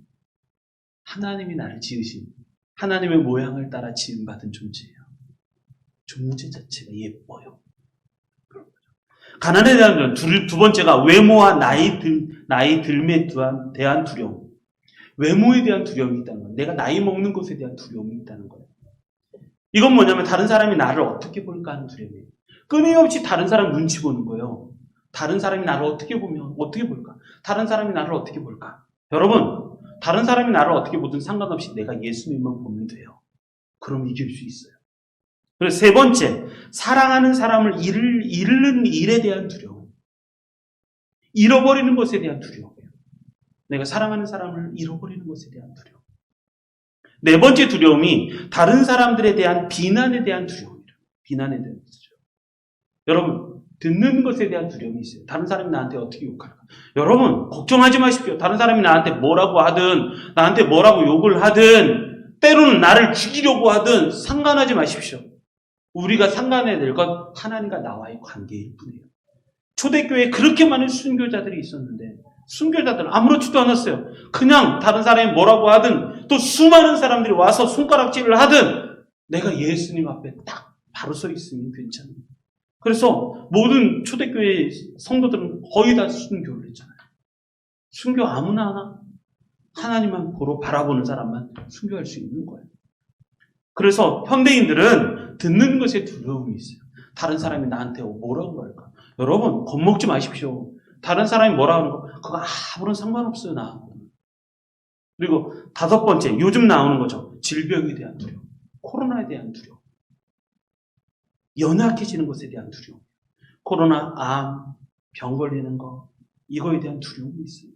하나님이 나를 지으신 하나님의 모양을 따라 지음받은 존재예요. 존재 자체가 예뻐요. 가난에 대한 두 번째가 외모와 나이 들에 대한 두려움. 외모에 대한 두려움이 있다는 거예요. 내가 나이 먹는 것에 대한 두려움이 있다는 거예요. 이건 뭐냐면 다른 사람이 나를 어떻게 볼까 하는 두려움이에요. 끊임없이 다른 사람 눈치 보는 거예요. 다른 사람이 나를 어떻게 보면 어떻게 볼까? 다른 사람이 나를 어떻게 볼까? 여러분, 다른 사람이 나를 어떻게 보든 상관없이 내가 예수님만 보면 돼요. 그럼 이길 수 있어요. 그래서 세 번째, 사랑하는 사람을 잃는 일에 대한 두려움. 잃어버리는 것에 대한 두려움이에요. 내가 사랑하는 사람을 잃어버리는 것에 대한 두려움. 네 번째 두려움이 다른 사람들에 대한 비난에 대한 두려움이에요. 비난에 대한 두려움. 여러분, 듣는 것에 대한 두려움이 있어요. 다른 사람이 나한테 어떻게 욕할까? 여러분, 걱정하지 마십시오. 다른 사람이 나한테 뭐라고 하든, 나한테 뭐라고 욕을 하든, 때로는 나를 죽이려고 하든 상관하지 마십시오. 우리가 상관해야 될 건 하나님과 나와의 관계일 뿐이에요. 초대교회에 그렇게 많은 순교자들이 있었는데 순교자들은 아무렇지도 않았어요. 그냥 다른 사람이 뭐라고 하든 또 수많은 사람들이 와서 손가락질을 하든 내가 예수님 앞에 딱 바로 서 있으면 괜찮아요. 그래서 모든 초대교회 성도들은 거의 다 순교를 했잖아요. 순교 아무나 하나? 하나님만 보러 바라보는 사람만 순교할 수 있는 거예요. 그래서 현대인들은 듣는 것에 두려움이 있어요. 다른 사람이 나한테 뭐라고 할까? 여러분, 겁먹지 마십시오. 다른 사람이 뭐라 하는 거 그거 아무런 상관없어요. 나. 그리고 다섯 번째, 요즘 나오는 거죠. 질병에 대한 두려움, 코로나에 대한 두려움, 연약해지는 것에 대한 두려움, 코로나, 암, 병 걸리는 거 이거에 대한 두려움이 있어요.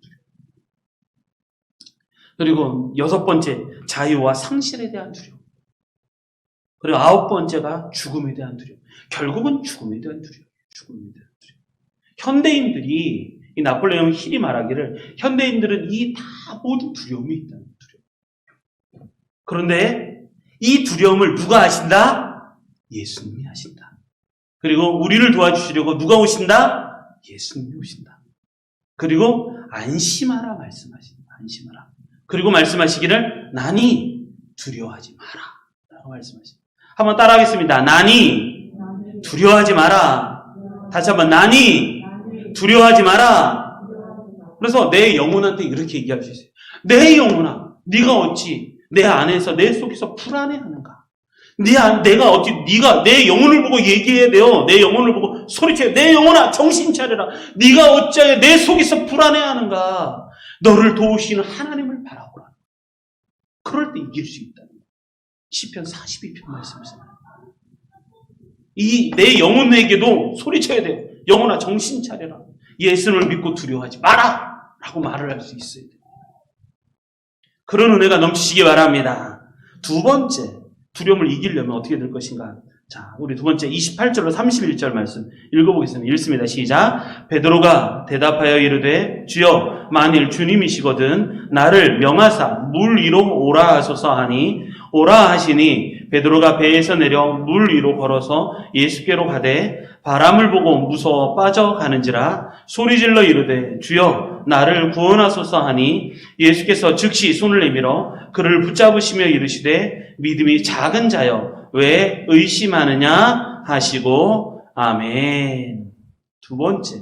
그리고 여섯 번째, 자유와 상실에 대한 두려움. 그리고 아홉 번째가 죽음에 대한 두려움. 결국은 죽음에 대한 두려움. 죽음에 대한 두려움. 현대인들이 이 나폴레옹 힐이 말하기를 현대인들은 이 다 모든 두려움이 있다는 두려움. 그런데 이 두려움을 누가 하신다? 예수님이 하신다. 그리고 우리를 도와주시려고 누가 오신다? 예수님이 오신다. 그리고 안심하라 말씀하신다. 안심하라. 그리고 말씀하시기를 나니 두려워하지 마라 라고 말씀하십니다. 한번 따라하겠습니다. 나니 두려워하지 마라. 다시 한번 나니 두려워하지 마라. 그래서 내 영혼한테 이렇게 얘기할 수 있어요. 내 영혼아, 네가 어찌 내 안에서 내 속에서 불안해하는가? 내가 어찌 네가 내 영혼을 보고 얘기해야 돼요. 내 영혼을 보고 소리쳐야 돼. 내 영혼아 정신 차려라. 네가 어찌하여 내 속에서 불안해하는가? 너를 도우시는 하나님을 바라보라. 그럴 때 이길 수 있다는 거예요. 시편 42편 말씀이잖아요. 이 내 영혼에게도 소리쳐야 돼요. 영혼아 정신 차려라. 예수를 믿고 두려워하지 마라 라고 말을 할 수 있어야 돼요. 그런 은혜가 넘치시기 바랍니다. 두 번째, 두려움을 이기려면 어떻게 될 것인가? 자, 우리 두 번째 28절로 31절 말씀 읽어보겠습니다. 읽습니다. 시작. 베드로가 대답하여 이르되 주여 만일 주님이시거든 나를 명하사 물 위로 오라 하소서 하니 오라 하시니 베드로가 배에서 내려 물 위로 걸어서 예수께로 가되 바람을 보고 무서워 빠져가는지라 소리질러 이르되 주여 나를 구원하소서 하니 예수께서 즉시 손을 내밀어 그를 붙잡으시며 이르시되 믿음이 작은 자여 왜 의심하느냐 하시고 아멘. 두 번째,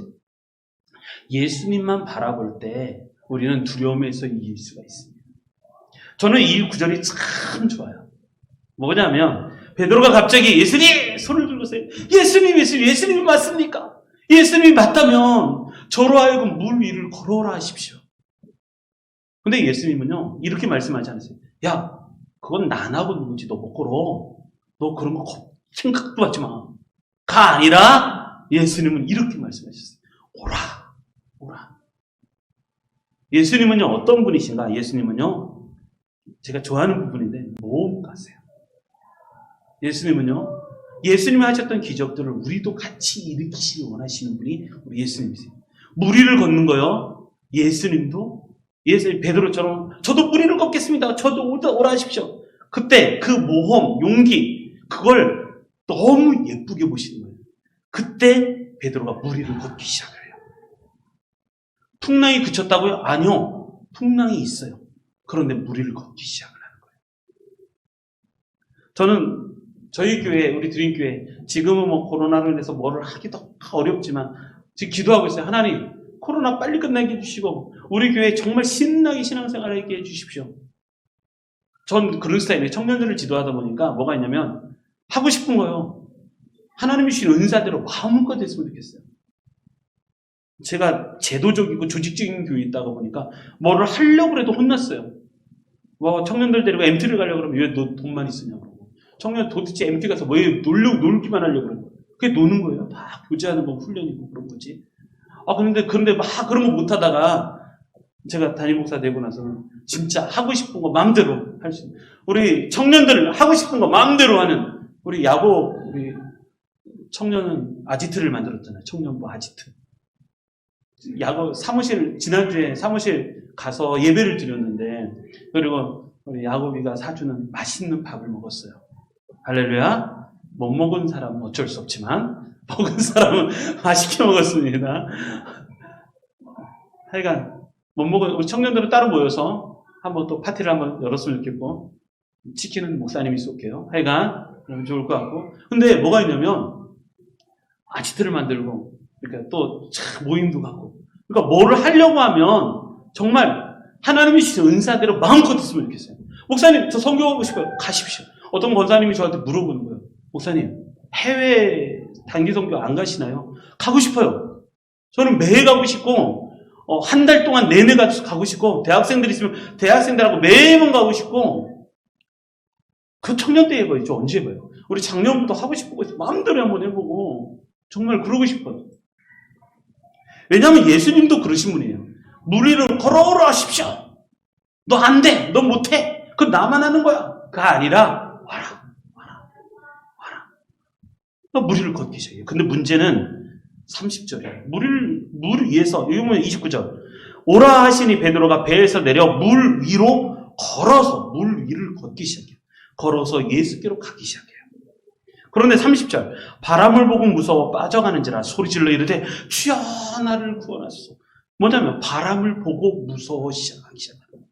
예수님만 바라볼 때 우리는 두려움에서 이길 수가 있습니다. 저는 이 구절이 참 좋아요. 뭐냐면 베드로가 갑자기 예수님! 손을 들고서 예수님이 맞습니까? 예수님이 맞다면 저로 하여금 물 위를 걸어오라 하십시오. 근데 예수님은요 이렇게 말씀하지 않으세요. 야, 그건 난하고 누구지 너 못 걸어. 너 그런 거 생각도 하지 마. 가 아니라 예수님은 이렇게 말씀하셨어요. 오라. 예수님은요 어떤 분이신가? 예수님은요 제가 좋아하는 부분인데 모험가세요. 예수님이 하셨던 기적들을 우리도 같이 일으키시길 원하시는 분이 우리 예수님이세요. 무리를 걷는 거요. 예수님 베드로처럼 저도 무리를 걷겠습니다. 저도 오라 하십시오. 그때 그 모험, 용기 그걸 너무 예쁘게 보시는 거예요. 그때 베드로가 무리를 걷기 시작해요. 풍랑이 그쳤다고요? 아니요. 풍랑이 있어요. 그런데 무리를 걷기 시작을 하는 거예요. 저는 저희 교회, 우리 드림교회 지금은 코로나로 인해서 뭐를 하기도 어렵지만 지금 기도하고 있어요. 하나님, 코로나 빨리 끝나게 해주시고 우리 교회 정말 신나게 신앙생활하게 해주십시오. 전 그런 스타일이에요. 청년들을 지도하다 보니까 뭐가 있냐면 하고 싶은 거요. 하나님이 주신 은사대로 마음껏 했으면 좋겠어요. 제가 제도적이고 조직적인 교회에 있다가 보니까 뭐를 하려고 해도 혼났어요. 청년들 데리고 MT를 가려고 그러면 왜 너 돈 많이 쓰냐고 그러고. 청년 도대체 MT 가서 왜 놀기만 하려고 그러는 거예요. 그게 노는 거예요. 막 교제하는 거 훈련이고 그런 거지. 그런데 막 그런 거 못하다가 제가 담임 목사 되고 나서는 진짜 하고 싶은 거 마음대로 할 수 있는 우리 청년들 하고 싶은 거 마음대로 하는 우리 청년은 아지트를 만들었잖아요. 청년부 아지트. 지난주에 사무실 가서 예배를 드렸는데, 그리고 우리 야곱이가 사주는 맛있는 밥을 먹었어요. 할렐루야. 못 먹은 사람은 어쩔 수 없지만, 먹은 사람은 맛있게 먹었습니다. 하여간, 못 먹은, 우리 청년들은 따로 모여서 한번 또 파티를 한번 열었으면 좋겠고, 치킨은 목사님이 쏠게요. 하여간, 그러면 좋을 것 같고. 근데 뭐가 있냐면, 아지트를 만들고, 그러니까 또 모임도 갖고. 그러니까 뭐를 하려고 하면 정말 하나님이 주신 은사대로 마음껏 했으면 좋겠어요. 목사님, 저 선교하고 싶어요. 가십시오. 어떤 권사님이 저한테 물어보는 거예요. 목사님, 해외 단기 선교 안 가시나요? 가고 싶어요. 저는 매해 가고 싶고, 한 달 동안 내내 가고 싶고, 대학생들 있으면 대학생들하고 매번 가고 싶고, 그 청년 때 해봐야죠. 언제 해봐요? 우리 작년부터 하고 싶은 거 마음대로 한번 해보고, 정말 그러고 싶어요. 왜냐하면 예수님도 그러신 분이에요. 무리를 걸어오라 하십시오. 너 안 돼. 너 못해. 그건 나만 하는 거야. 그가 아니라 와라. 너 무리를 걷기 시작해요. 근데 문제는 30절이에요. 물 위에서, 여기 보면 29절. 오라 하시니 베드로가 배에서 내려 물 위로 걸어서 물 위를 걷기 시작해요. 걸어서 예수께로 가기 시작해요. 그런데 30절, 바람을 보고 무서워 빠져가는지라 소리질러 이르되 주여 나를 구원하소서. 뭐냐면 바람을 보고 무서워 시작하기 시작하는 거예요.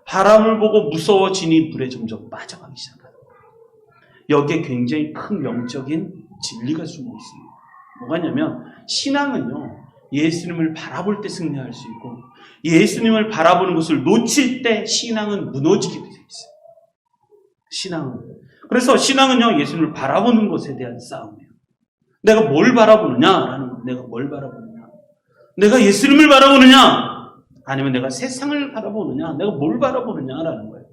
바람을 보고 무서워지니 물에 점점 빠져가기 시작하는 거예요. 여기에 굉장히 큰 영적인 진리가 숨어 있습니다. 뭐가냐면 신앙은요, 예수님을 바라볼 때 승리할 수 있고 예수님을 바라보는 것을 놓칠 때 신앙은 무너지게 되어 있어요. 그래서 신앙은요, 예수님을 바라보는 것에 대한 싸움이에요. 내가 뭘 바라보느냐라는 거예요. 내가 뭘 바라보느냐. 내가 예수님을 바라보느냐, 아니면 내가 세상을 바라보느냐, 내가 뭘 바라보느냐라는 거예요.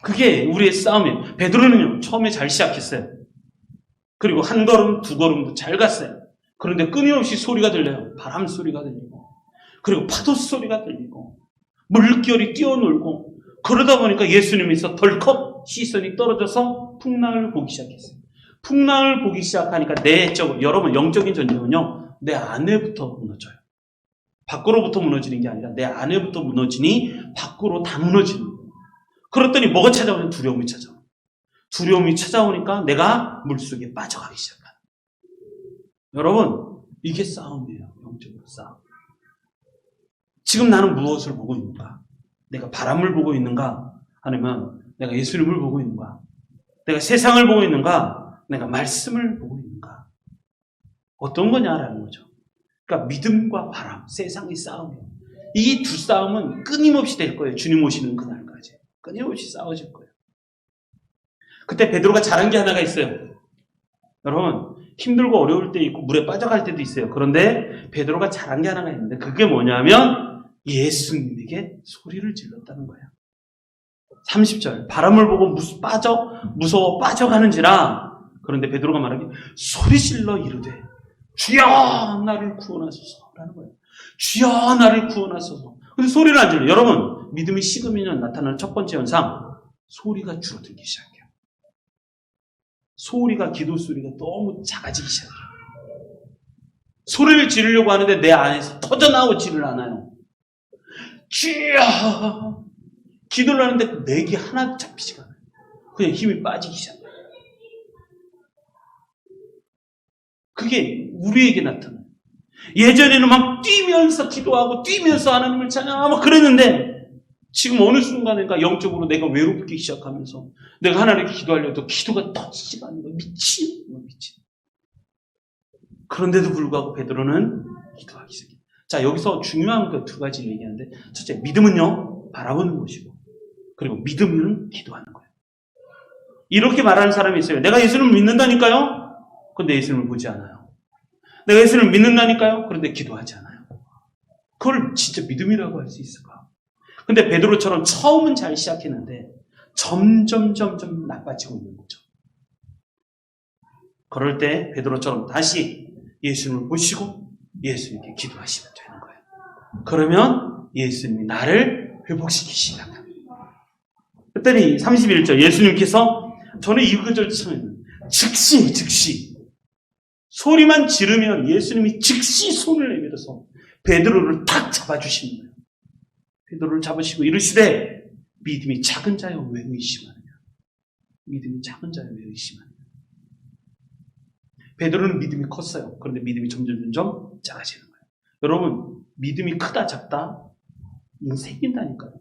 그게 우리의 싸움이에요. 베드로는요, 처음에 잘 시작했어요. 그리고 한 걸음, 두 걸음도 잘 갔어요. 그런데 끊임없이 소리가 들려요. 바람 소리가 들리고, 그리고 파도 소리가 들리고, 물결이 뛰어놀고, 그러다 보니까 예수님에서 덜컥 시선이 떨어져서 풍랑을 보기 시작했어요. 풍랑을 보기 시작하니까 여러분, 영적인 전쟁은요, 내 안에부터 무너져요. 밖으로부터 무너지는 게 아니라 내 안에부터 무너지니 밖으로 다 무너지는 거예요. 그랬더니 뭐가 찾아오냐면 두려움이 찾아와요. 두려움이 찾아오니까 내가 물속에 빠져가기 시작해요. 여러분, 이게 싸움이에요. 영적으로 싸움. 지금 나는 무엇을 보고 있는가? 내가 바람을 보고 있는가? 아니면 내가 예수님을 보고 있는가? 내가 세상을 보고 있는가? 내가 말씀을 보고 있는가? 어떤 거냐라는 거죠. 그러니까 믿음과 바람, 세상의 싸움이에요. 이 두 싸움은 끊임없이 될 거예요. 주님 오시는 그날까지. 끊임없이 싸워질 거예요. 그때 베드로가 잘한 게 하나가 있어요. 여러분, 힘들고 어려울 때 있고 물에 빠져갈 때도 있어요. 그런데 베드로가 잘한 게 하나가 있는데 그게 뭐냐면 예수님에게 소리를 질렀다는 거예요. 30절, 바람을 보고 무서워 빠져가는지라. 그런데 베드로가 말하기 소리질러 이르되 주여 나를 구원하소서라는 거예요. 주여 나를 구원하소서. 근데 소리를 안 질러요. 여러분, 믿음이 식으면 나타나는 첫 번째 현상, 소리가 줄어들기 시작해요. 기도 소리가 너무 작아지기 시작해요. 소리를 지르려고 하는데 내 안에서 터져나오지를 않아요. 주여! 기도를 하는데 맥이 하나도 잡히지가 않아요. 그냥 힘이 빠지기 시작해요. 그게 우리에게 나타나요. 예전에는 막 뛰면서 기도하고 뛰면서 하나님을 찬양하고 그랬는데 지금 어느 순간인가 영적으로 내가 외롭기 시작하면서 내가 하나님께 기도하려도 기도가 터지지가 않는 거예요. 미친. 그런데도 불구하고 베드로는 기도하기 시작해요. 자, 여기서 중요한 그 두 가지를 얘기하는데, 첫째, 믿음은요, 바라보는 것이고, 그리고 믿음은 기도하는 거예요. 이렇게 말하는 사람이 있어요. 내가 예수님을 믿는다니까요? 그런데 예수님을 보지 않아요. 내가 예수님을 믿는다니까요? 그런데 기도하지 않아요. 그걸 진짜 믿음이라고 할 수 있을까? 근데 베드로처럼 처음은 잘 시작했는데 점점 나빠지고 있는 거죠. 그럴 때 베드로처럼 다시 예수님을 보시고 예수님께 기도하시면 되는 거예요. 그러면 예수님이 나를 회복시키시다. 그랬더니 31절 예수님께서, 저는 이 구절 처음 즉시 소리만 지르면 예수님이 즉시 손을 내밀어서 베드로를 탁 잡아주시는 거예요. 베드로를 잡으시고 이르시되 믿음이 작은 자여 왜 의심하느냐. 믿음이 작은 자여 왜 의심하느냐. 베드로는 믿음이 컸어요. 그런데 믿음이 점점 작아지는 거예요. 여러분, 믿음이 크다 작다 생긴다니까요.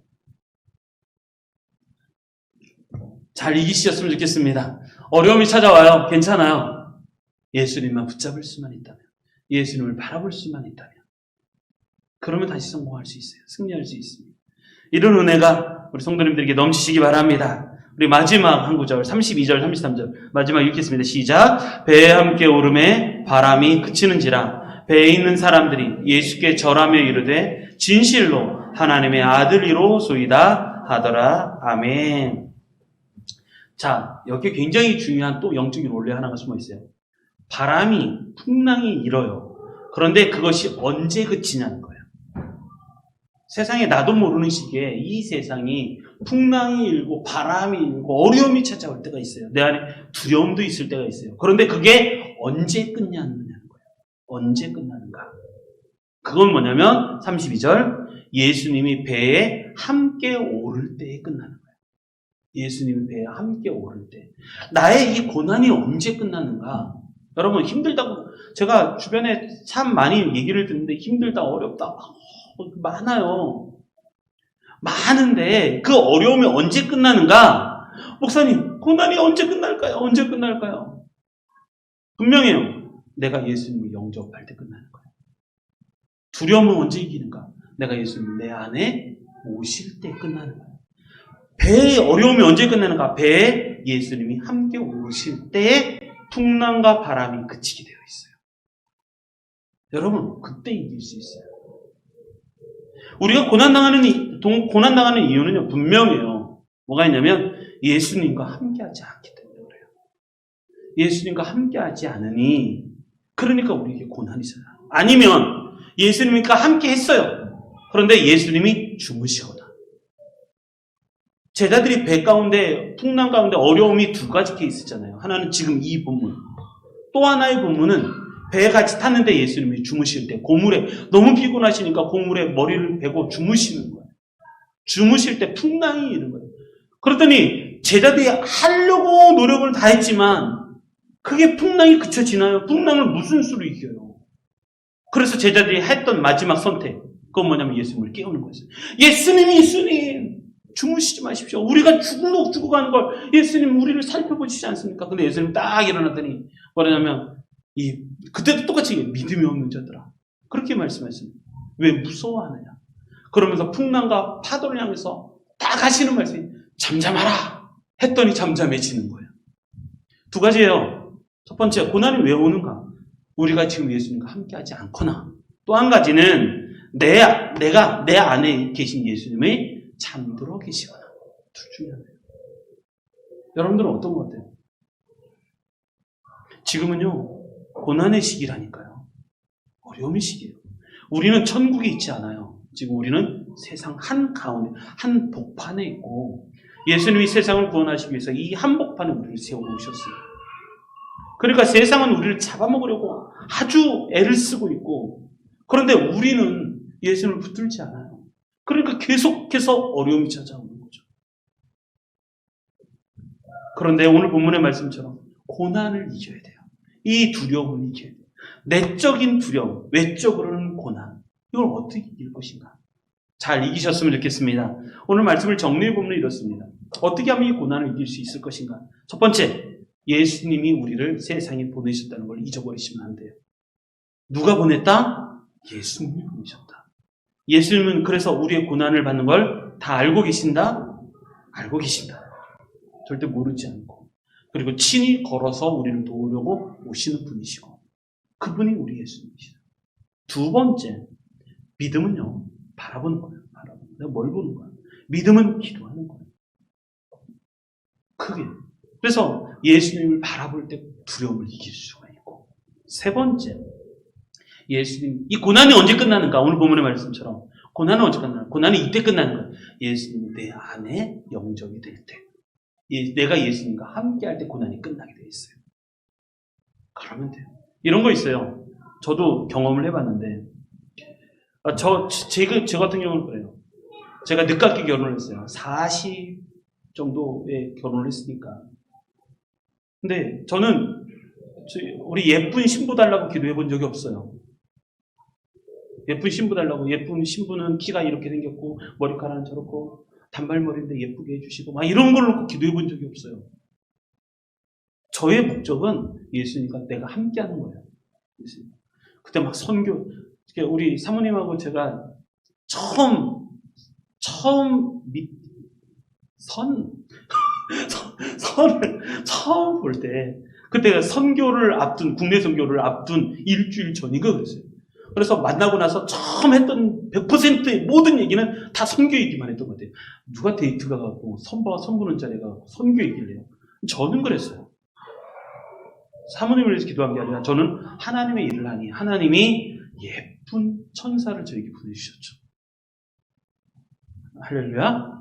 잘 이기셨으면 좋겠습니다. 어려움이 찾아와요. 괜찮아요. 예수님만 붙잡을 수만 있다면, 예수님을 바라볼 수만 있다면, 그러면 다시 성공할 수 있어요. 승리할 수 있습니다. 이런 은혜가 우리 성도님들에게 넘치시기 바랍니다. 우리 마지막 한 구절 32절 33절 마지막 읽겠습니다. 시작. 배에 함께 오름에 바람이 그치는지라 배에 있는 사람들이 예수께 절하며 이르되 진실로 하나님의 아들이로소이다 하더라. 아멘. 자, 여기 굉장히 중요한 또 영적인 원리 하나가 숨어 있어요. 바람이, 풍랑이 일어요. 그런데 그것이 언제 그치냐는 거예요. 세상에 나도 모르는 시기에 이 세상이 풍랑이 일고 바람이 일고 어려움이 찾아올 때가 있어요. 내 안에 두려움도 있을 때가 있어요. 그런데 그게 언제 끝나느냐는 거예요. 언제 끝나는가? 그건 뭐냐면 32절 예수님이 배에 함께 오를 때에 끝나는 거예요. 예수님이 배에 함께 오를 때. 나의 이 고난이 언제 끝나는가? 여러분, 힘들다고 제가 주변에 참 많이 얘기를 듣는데 힘들다 어렵다 많아요. 많은데 그 어려움이 언제 끝나는가? 목사님, 고난이 언제 끝날까요? 언제 끝날까요? 분명해요. 내가 예수님을 영접할 때 끝나는 거예요. 두려움은 언제 이기는가? 내가 예수님 내 안에 오실 때 끝나는 거예요. 배의 어려움이 언제 끝나는가? 배에 예수님이 함께 오실 때에 풍랑과 바람이 그치게 되어 있어요. 여러분, 그때 이길 수 있어요. 우리가 고난당하는 이유는요, 분명해요. 뭐가 있냐면, 예수님과 함께하지 않기 때문에 그래요. 예수님과 함께하지 않으니, 그러니까 우리에게 고난이잖아요. 아니면, 예수님과 함께 했어요. 그런데 예수님이 주무시거나. 제자들이 배 가운데, 풍랑 가운데 어려움이 두 가지 케이스잖아요. 하나는 지금 이 본문. 또 하나의 본문은 배에 같이 탔는데 예수님이 주무실 때, 고물에, 너무 피곤하시니까 고물에 머리를 베고 주무시는 거예요. 주무실 때 풍랑이 이런 거예요. 그랬더니 제자들이 하려고 노력을 다 했지만, 그게 풍랑이 그쳐지나요? 풍랑을 무슨 수로 이겨요? 그래서 제자들이 했던 마지막 선택, 그건 뭐냐면 예수님을 깨우는 거였어요. 예수님! 주무시지 마십시오. 우리가 죽어가는 걸 예수님 우리를 살펴보시지 않습니까? 근데 예수님 딱 일어났더니 뭐냐면 그때도 똑같이 믿음이 없는 자들아. 그렇게 말씀하셨습니다. 왜 무서워하느냐? 그러면서 풍랑과 파도를 향해서 딱 하시는 말씀이 잠잠하라 했더니 잠잠해지는 거예요. 두 가지예요. 첫 번째, 고난이 왜 오는가? 우리가 지금 예수님과 함께하지 않거나, 또 한 가지는 내가 내 안에 계신 예수님의 잠들어 계시거나. 둘 중에 하나예요. 여러분들은 어떤 것 같아요? 지금은요, 고난의 시기라니까요. 어려움의 시기예요. 우리는 천국에 있지 않아요. 지금 우리는 세상 한가운데, 한 복판에 있고, 예수님이 세상을 구원하시기 위해서 이 한복판에 우리를 세워놓으셨어요. 그러니까 세상은 우리를 잡아먹으려고 아주 애를 쓰고 있고, 그런데 우리는 예수님을 붙들지 않아요. 그러니까 계속해서 어려움이 찾아오는 거죠. 그런데 오늘 본문의 말씀처럼 고난을 이겨야 돼요. 이 두려움을 이겨야 돼요. 내적인 두려움, 외적으로는 고난. 이걸 어떻게 이길 것인가? 잘 이기셨으면 좋겠습니다. 오늘 말씀을 정리해보면 이렇습니다. 어떻게 하면 이 고난을 이길 수 있을 것인가? 첫 번째, 예수님이 우리를 세상에 보내셨다는 걸 잊어버리시면 안 돼요. 누가 보냈다? 예수님이 보내셨다. 예수님은 그래서 우리의 고난을 받는 걸 다 알고 계신다? 알고 계신다. 절대 모르지 않고. 그리고 친히 걸어서 우리를 도우려고 오시는 분이시고. 그분이 우리 예수님이시다. 두 번째, 믿음은요, 바라보는 거예요. 내가 뭘 보는 거야? 믿음은 기도하는 거예요. 크게. 그래서 예수님을 바라볼 때 두려움을 이길 수가 있고. 세 번째, 예수님, 이 고난이 언제 끝나는가? 오늘 본문의 말씀처럼. 고난은 언제 끝나는가? 고난이 이때 끝나는 거예요. 예수님이 내 안에 영접이 될 때. 내가 예수님과 함께 할 때 고난이 끝나게 돼 있어요. 그러면 돼요. 이런 거 있어요. 저도 경험을 해봤는데, 저 같은 경우는 그래요. 제가 늦깎이 결혼을 했어요. 40 정도에 결혼을 했으니까. 근데 저는 우리 예쁜 신부 달라고 기도해 본 적이 없어요. 예쁜 신부 달라고. 예쁜 신부는 키가 이렇게 생겼고 머리카락은 저렇고 단발머리인데 예쁘게 해주시고 막 이런 걸 놓고 기도해 본 적이 없어요. 저의 목적은 예수님과 내가 함께 하는 거예요. 예수님. 그때 막 선교, 우리 사모님하고 제가 선을 처음 볼 때, 그때 선교를 앞둔, 국내 선교를 앞둔 일주일 전인가 그랬어요. 그래서 만나고 나서 처음 했던 100%의 모든 얘기는 다 선교 얘기만 했던 것 같아요. 누가 데이트가 가고 선보는 자리가 가고 선교 얘기를 해요. 저는 그랬어요. 사모님을 위해서 기도한 게 아니라 저는 하나님의 일을 하니 하나님이 예쁜 천사를 저에게 보내주셨죠. 할렐루야.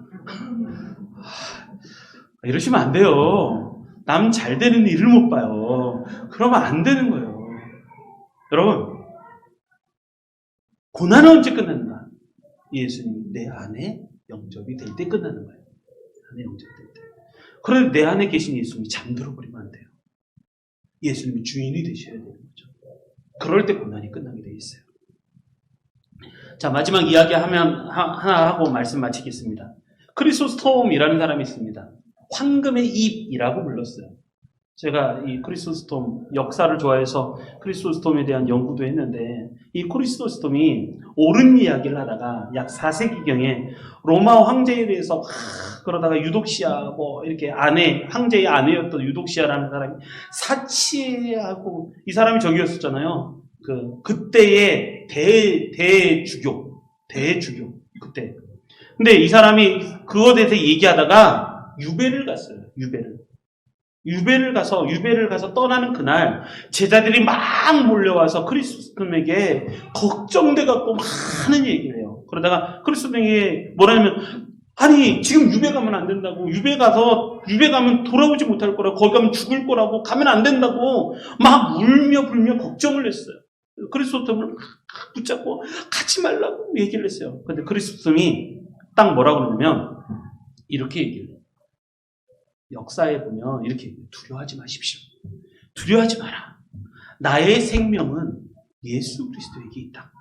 이러시면 안 돼요. 남 잘 되는 일을 못 봐요. 그러면 안 되는 거예요. 여러분, 고난은 언제 끝나는가? 예수님이 내 안에 영접이 될 때 끝나는 거예요. 안에 영접이 될 때. 그런데 내 안에 계신 예수님이 잠들어 버리면 안 돼요. 예수님이 주인이 되셔야 되는 거죠. 그럴 때 고난이 끝나게 돼 있어요. 자, 마지막 이야기 하나 하고 말씀 마치겠습니다. 크리소스톰이라는 사람이 있습니다. 황금의 잎이라고 불렀어요. 제가 이 크리소스톰 역사를 좋아해서 크리소스톰에 대한 연구도 했는데, 이 크리소스톰이 옳은 이야기를 하다가 약 4세기경에 로마 황제에 대해서 그러다가 유독시아 이렇게 황제의 아내였던 유독시아라는 사람이 사치하고, 이 사람이 저기였었잖아요. 그때의 대주교 그때. 근데 이 사람이 그거에 대해서 얘기하다가 유배를 갔어요. 유배를 가서 떠나는 그날 제자들이 막 몰려와서 크리스토스에게 걱정돼갖고 많은 얘기를 해요. 그러다가 크리스토스에게 뭐라냐면, 아니 지금 유배 가면 안 된다고, 유배 가면 돌아오지 못할 거라고, 거기 가면 죽을 거라고, 가면 안 된다고 막 울며 불며 걱정을 했어요. 크리스토스를 막 붙잡고 가지 말라고 얘기를 했어요. 근데 크리스토스이 딱 뭐라고 그러냐면 이렇게 얘기를 해요. 역사에 보면 이렇게 얘기해요. 두려워하지 마십시오. 두려워하지 마라. 나의 생명은 예수 그리스도에게 있다.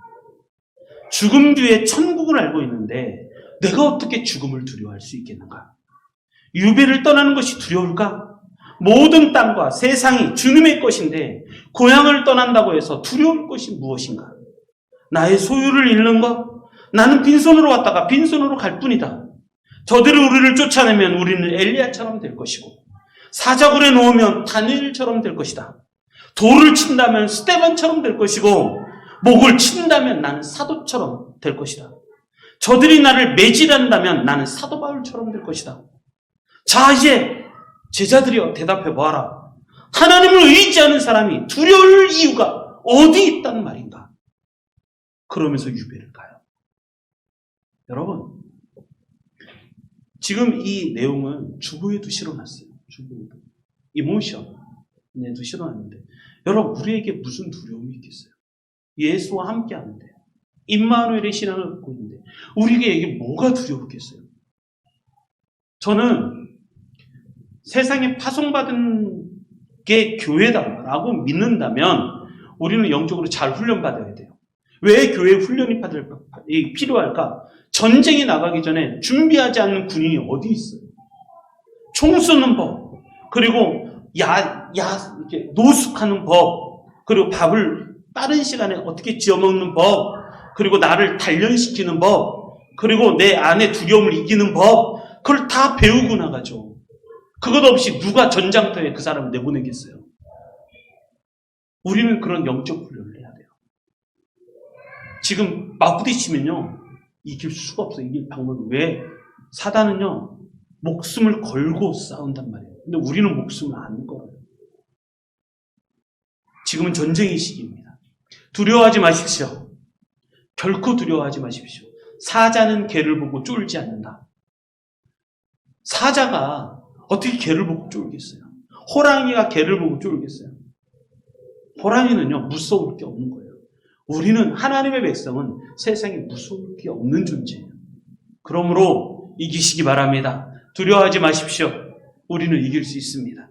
죽음 뒤에 천국을 알고 있는데 내가 어떻게 죽음을 두려워할 수 있겠는가? 유배를 떠나는 것이 두려울까? 모든 땅과 세상이 주님의 것인데 고향을 떠난다고 해서 두려울 것이 무엇인가? 나의 소유를 잃는 것? 나는 빈손으로 왔다가 빈손으로 갈 뿐이다. 저들이 우리를 쫓아내면 우리는 엘리야처럼 될 것이고, 사자굴에 놓으면 다니엘처럼 될 것이다. 돌을 친다면 스데반처럼 될 것이고, 목을 친다면 나는 사도처럼 될 것이다. 저들이 나를 매질한다면 나는 사도 바울처럼 될 것이다. 자, 이제 제자들이여 대답해 보아라. 하나님을 의지하는 사람이 두려울 이유가 어디 있다는 말인가? 그러면서 유배를 가요. 여러분, 지금 이 내용은 주보에도 실어놨어요. 주보에도. 이모션에도 실어놨는데, 여러분, 우리에게 무슨 두려움이 있겠어요? 예수와 함께 하는데, 임마누엘의 신앙을 갖고 있는데, 우리에게 뭐가 두렵겠어요? 저는 세상에 파송받은 게 교회다라고 믿는다면 우리는 영적으로 잘 훈련받아야 돼요. 왜 교회 훈련이 필요할까? 전쟁에 나가기 전에 준비하지 않는 군인이 어디 있어요? 총 쏘는 법, 그리고 이렇게 노숙하는 법, 그리고 밥을 빠른 시간에 어떻게 지어먹는 법, 그리고 나를 단련시키는 법, 그리고 내 안에 두려움을 이기는 법, 그걸 다 배우고 나가죠. 그것 없이 누가 전장터에 그 사람을 내보내겠어요? 우리는 그런 영적 훈련을 해야 돼요. 지금 막 부딪히면요, 이길 수가 없어요. 이길 방법이. 왜? 사단은요, 목숨을 걸고 싸운단 말이에요. 근데 우리는 목숨을 안 걸어요. 지금은 전쟁의 시기입니다. 두려워하지 마십시오. 결코 두려워하지 마십시오. 사자는 개를 보고 쫄지 않는다. 사자가 어떻게 개를 보고 쫄겠어요? 호랑이가 개를 보고 쫄겠어요? 호랑이는요, 무서울 게 없는 거예요. 우리는 하나님의 백성은 세상에 무서울 게 없는 존재예요. 그러므로 이기시기 바랍니다. 두려워하지 마십시오. 우리는 이길 수 있습니다.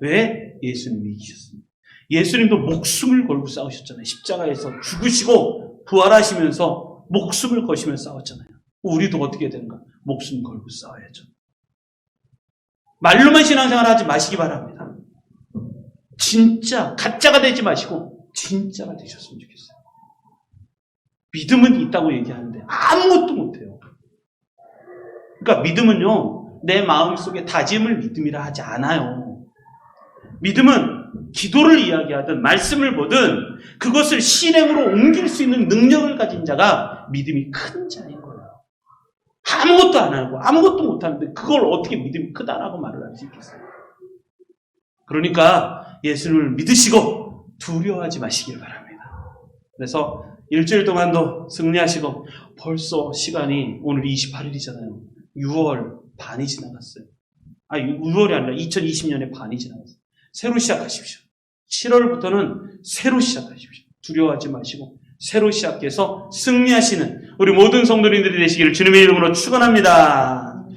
왜? 예수님이 이기셨습니다. 예수님도 목숨을 걸고 싸우셨잖아요. 십자가에서 죽으시고 부활하시면서 목숨을 거시며 싸웠잖아요. 우리도 어떻게 해야 되는가? 목숨 걸고 싸워야죠. 말로만 신앙생활 하지 마시기 바랍니다. 진짜 가짜가 되지 마시고 진짜가 되셨으면 좋겠어요. 믿음은 있다고 얘기하는데 아무것도 못해요. 그러니까 믿음은요, 내 마음속에 다짐을 믿음이라 하지 않아요. 믿음은 기도를 이야기하든 말씀을 보든 그것을 실행으로 옮길 수 있는 능력을 가진 자가 믿음이 큰 자인 거예요. 아무것도 안 하고 아무것도 못하는데 그걸 어떻게 믿음이 크다라고 말을 할 수 있겠어요? 그러니까 예수님을 믿으시고 두려워하지 마시길 바랍니다. 그래서 일주일 동안도 승리하시고, 벌써 시간이 오늘 28일이잖아요. 6월 반이 지나갔어요. 6월이 아니라 2020년의 반이 지나갔어요. 새로 시작하십시오. 7월부터는 새로 시작하십시오. 두려워하지 마시고 새로 시작해서 승리하시는 우리 모든 성도님들이 되시기를 주님의 이름으로 축원합니다.